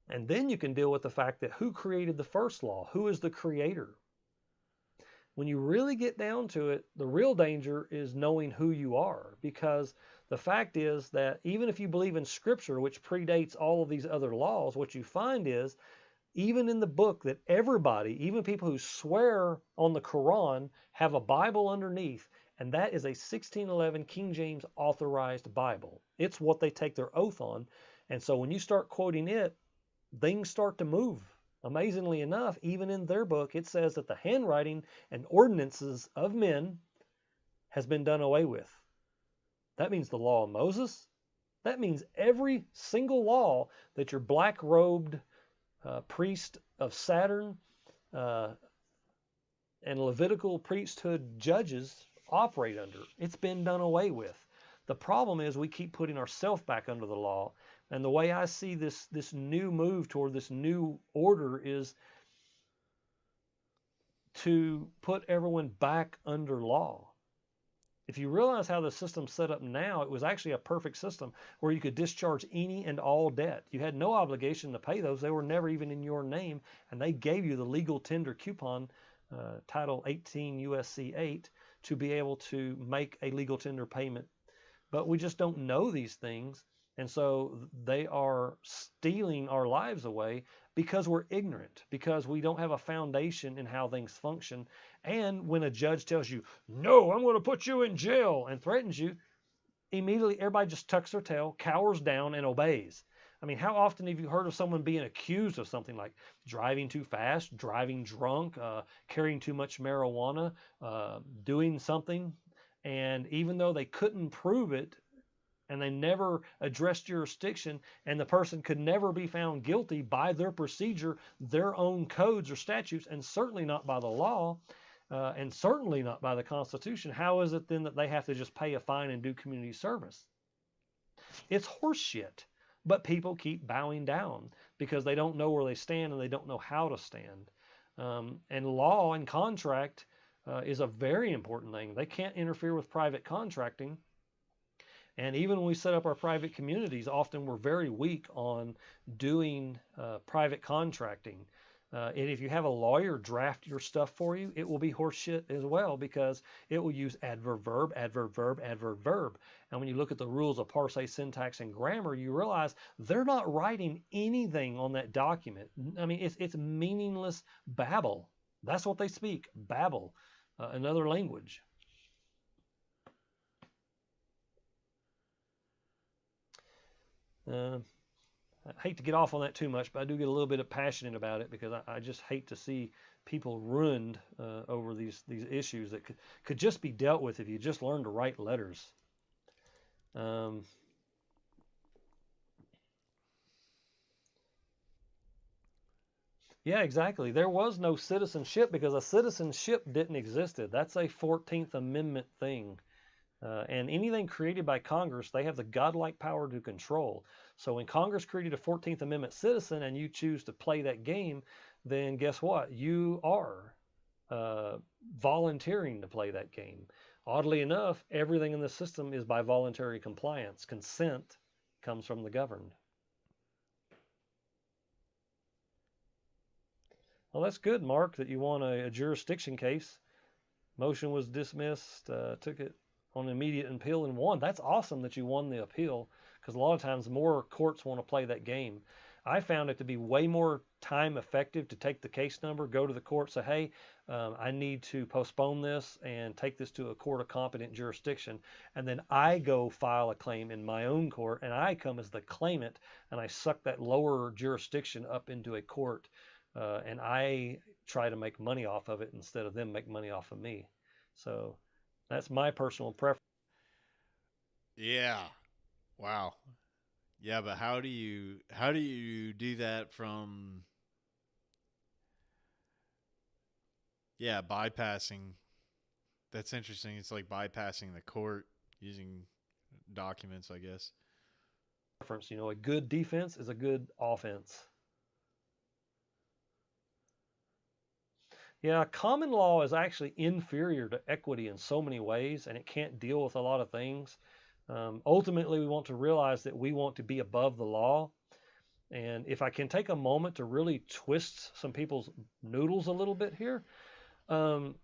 And then you can deal with the fact that who created the first law? Who is the creator? When you really get down to it, the real danger is knowing who you are, because the fact is that even if you believe in Scripture, which predates all of these other laws, what you find is, even in the book that everybody, even people who swear on the Quran, have a Bible underneath, and that is a 1611 King James authorized Bible. It's what they take their oath on. And so when you start quoting it, things start to move. Amazingly enough, even in their book, it says that the handwriting and ordinances of men has been done away with. That means the law of Moses. That means every single law that your black-robed priest of Saturn and Levitical priesthood judges operate under. It's been done away with. The problem is we keep putting ourselves back under the law. And the way I see this new move toward this new order is to put everyone back under law. If you realize how the system's set up now, it was actually a perfect system where you could discharge any and all debt. You had no obligation to pay those. They were never even in your name, and they gave you the legal tender coupon, Title 18 USC 8, to be able to make a legal tender payment. But we just don't know these things. And so they are stealing our lives away because we're ignorant, because we don't have a foundation in how things function. And when a judge tells you, no, I'm going to put you in jail, and threatens you, immediately everybody just tucks their tail, cowers down, and obeys. I mean, how often have you heard of someone being accused of something like driving too fast, driving drunk, carrying too much marijuana, doing something, and even though they couldn't prove it, and they never addressed jurisdiction, and the person could never be found guilty by their procedure, their own codes or statutes, and certainly not by the law, and certainly not by the Constitution, how is it then that they have to just pay a fine and do community service? It's horseshit. But people keep bowing down because they don't know where they stand and they don't know how to stand. And law and contract is a very important thing. They can't interfere with private contracting. And even when we set up our private communities, often we're very weak on doing private contracting. And if you have a lawyer draft your stuff for you, it will be horseshit as well, because it will use adverb verb, adverb verb, adverb verb. And when you look at the rules of parse, syntax, and grammar, you realize they're not writing anything on that document. I mean, it's meaningless babble. That's what they speak, babble, another language. I hate to get off on that too much, but I do get a little bit passionate about it because I just hate to see people ruined over these issues that could just be dealt with if you just learned to write letters. Yeah, exactly. There was no citizenship because a citizenship didn't exist. That's a 14th Amendment thing. And anything created by Congress, they have the godlike power to control. So when Congress created a 14th Amendment citizen and you choose to play that game, then guess what? You are volunteering to play that game. Oddly enough, everything in the system is by voluntary compliance. Consent comes from the governed. Well, that's good, Mark, that you won a jurisdiction case. Motion was dismissed, took it on immediate appeal and won. That's awesome that you won the appeal, because a lot of times more courts want to play that game. I found it to be way more time effective to take the case number, go to the court, say, hey, I need to postpone this and take this to a court of competent jurisdiction. And then I go file a claim in my own court, and I come as the claimant, and I suck that lower jurisdiction up into a court, and I try to make money off of it instead of them make money off of me. So that's my personal preference. Yeah. Wow. Yeah, but how do you do that from bypassing? That's interesting. It's like bypassing the court using documents, I guess. You know, a good defense is a good offense. Yeah, common law is actually inferior to equity in so many ways, and it can't deal with a lot of things. Ultimately, we want to realize that we want to be above the law. And if I can take a moment to really twist some people's noodles a little bit here, and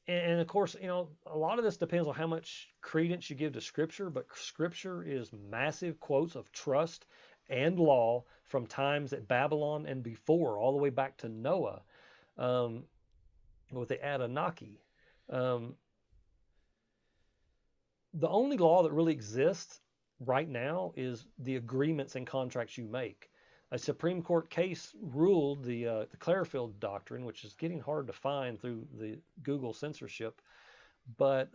of course, you know, a lot of this depends on how much credence you give to Scripture, but Scripture is massive quotes of trust and law from times at Babylon and before, all the way back to Noah, with the Anunnaki. The only law that really exists right now is the agreements and contracts you make. A Supreme Court case ruled the Clarefield Doctrine, which is getting hard to find through the Google censorship. But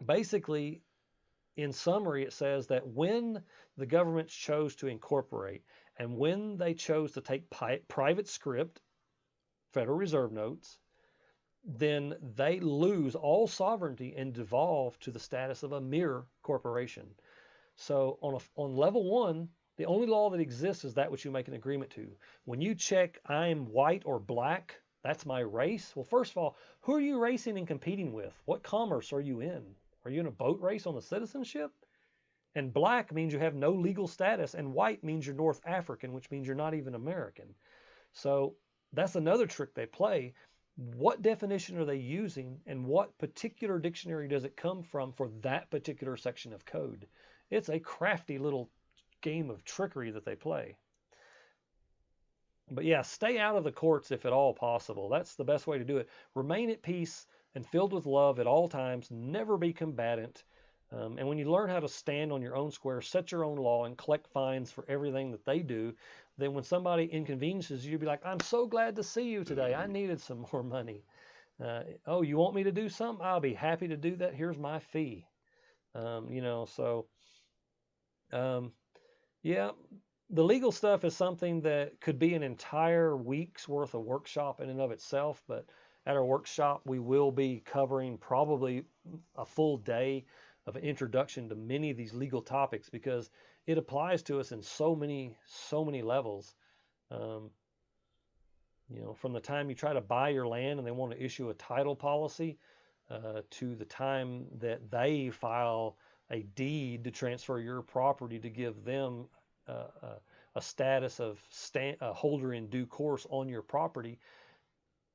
basically, in summary, it says that when the government chose to incorporate and when they chose to take private script, Federal Reserve notes, then they lose all sovereignty and devolve to the status of a mere corporation. So on level one, the only law that exists is that which you make an agreement to. When you check I'm white or black, that's my race. Well, first of all, who are you racing and competing with? What commerce are you in? Are you in a boat race on the citizenship? And black means you have no legal status, and white means you're North African, which means you're not even American. So that's another trick they play. What definition are they using, and what particular dictionary does it come from for that particular section of code? It's a crafty little game of trickery that they play. But yeah, stay out of the courts if at all possible. That's the best way to do it. Remain at peace and filled with love at all times. Never be combatant. And when you learn how to stand on your own square, set your own law, and collect fines for everything that they do, then when somebody inconveniences you, you'll be like, I'm so glad to see you today. I needed some more money. Oh, you want me to do something? I'll be happy to do that. Here's my fee. Yeah, the legal stuff is something that could be an entire week's worth of workshop in and of itself, but at our workshop, we will be covering probably a full day of an introduction to many of these legal topics because it applies to us in so many levels. From the time you try to buy your land and they want to issue a title policy to the time that they file a deed to transfer your property to give them a status of holder in due course on your property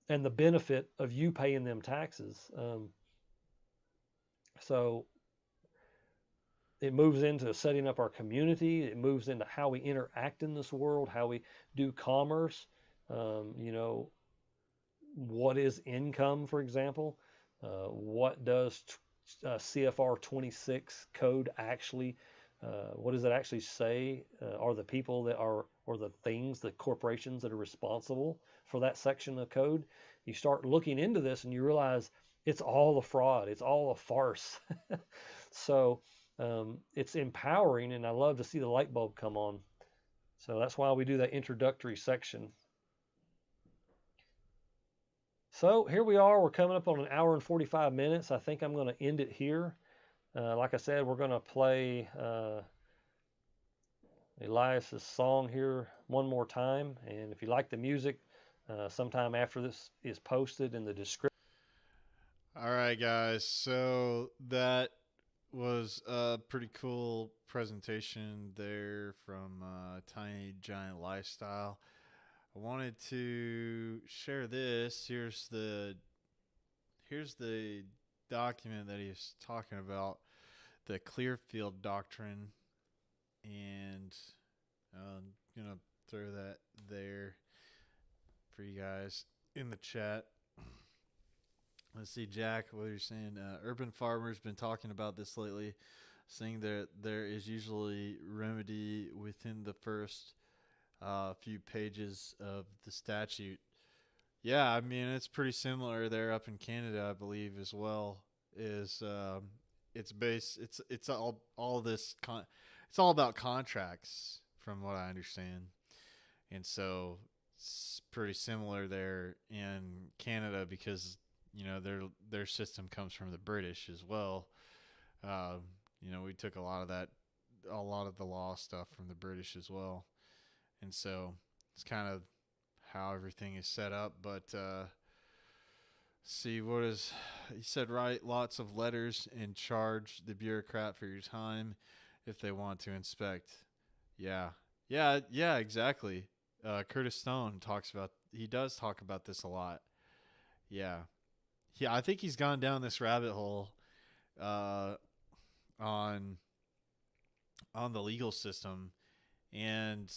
and the benefit of you paying them taxes. So it moves into setting up our community. It moves into how we interact in this world, how we do commerce. What is income, for example? What does CFR 26 code actually, what does it actually say are the people that are, or the things, the corporations that are responsible for that section of code, you start looking into this and you realize it's all a fraud. It's all a farce. So it's empowering, and I love to see the light bulb come on. So that's why we do that introductory section. So here we are. We're coming up on 1 hour and 45 minutes. I think I'm going to end it here. Like I said, we're going to play Elias's song here one more time. And if you like the music, sometime after this is posted in the description. All right, guys. So that was a pretty cool presentation there from Tiny Giant Lifestyle. I wanted to share this. Here's the document that he's talking about, the Clearfield Doctrine, and I'm gonna throw that there for you guys in the chat. Let's see, Jack, what you're saying. Urban Farmer's been talking about this lately, saying that there is usually remedy within the first few pages of the statute. Yeah, I mean, it's pretty similar there up in Canada, I believe, as well. It's all this it's all about contracts, from what I understand, and so it's pretty similar there in Canada because their system comes from the British as well. We took a lot of the law stuff from the British as well. And so it's kind of how everything is set up. But see, he said, write lots of letters and charge the bureaucrat for your time if they want to inspect. Yeah, exactly. Curtis Stone does talk about this a lot. Yeah. I think he's gone down this rabbit hole on the legal system, and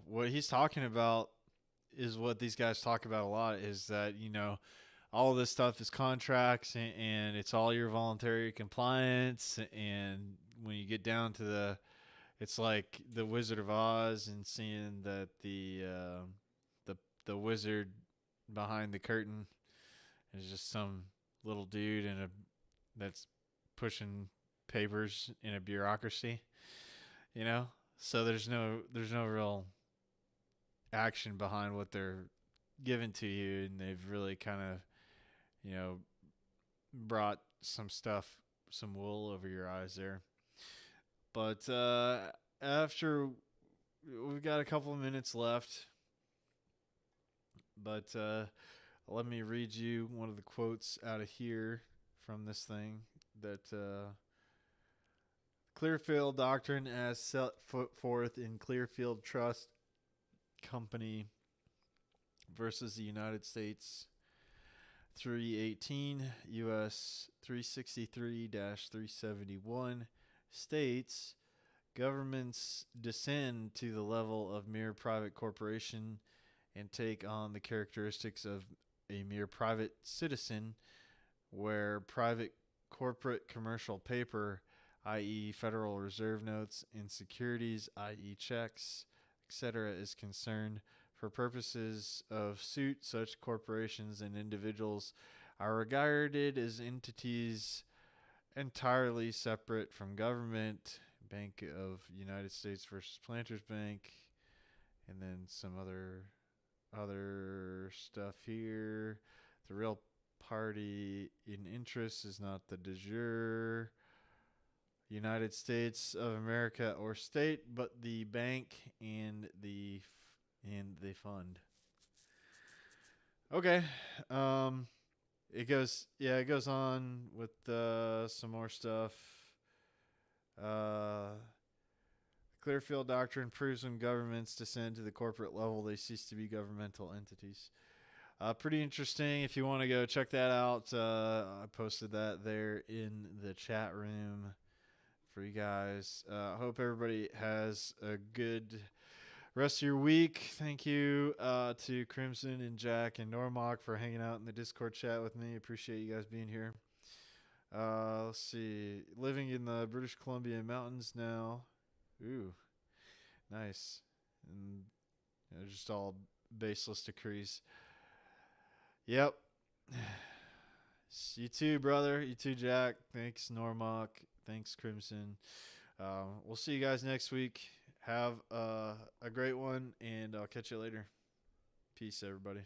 what he's talking about is what these guys talk about a lot, is that all of this stuff is contracts, and it's all your voluntary compliance, and when you get down to it's like the Wizard of Oz, and seeing that the wizard behind the curtain is just some little dude that's pushing papers in a bureaucracy, So there's no real action behind what they're giving to you, and they've really kind of, brought some wool over your eyes there. But after we've got a couple of minutes left, but let me read you one of the quotes out of here from this thing that Clearfield Doctrine as set forth in Clearfield Trust Company versus the United States 318 U.S. 363-371 states, governments descend to the level of mere private corporation and take on the characteristics of a mere private citizen, where private corporate commercial paper, i.e. Federal Reserve notes and securities, i.e. checks, etc., is concerned. For purposes of suit, such corporations and individuals are regarded as entities entirely separate from government. Bank of United States versus Planters Bank, and then some other stuff here. The real party in interest is not the de jure United States of America or state, but the bank and the fund. Okay. It goes on with some more stuff. Clearfield Doctrine proves when governments descend to the corporate level, they cease to be governmental entities. Pretty interesting. If you want to go check that out, I posted that there in the chat room for you guys. I hope everybody has a good rest of your week. Thank you to Crimson and Jack and Normok for hanging out in the Discord chat with me. Appreciate you guys being here. Let's see. Living in the British Columbia mountains now. Ooh, nice. and just all baseless decrees. Yep. You too, brother. You too, Jack. Thanks, Normok. Thanks, Crimson. We'll see you guys next week. Have a great one, and I'll catch you later. Peace, everybody.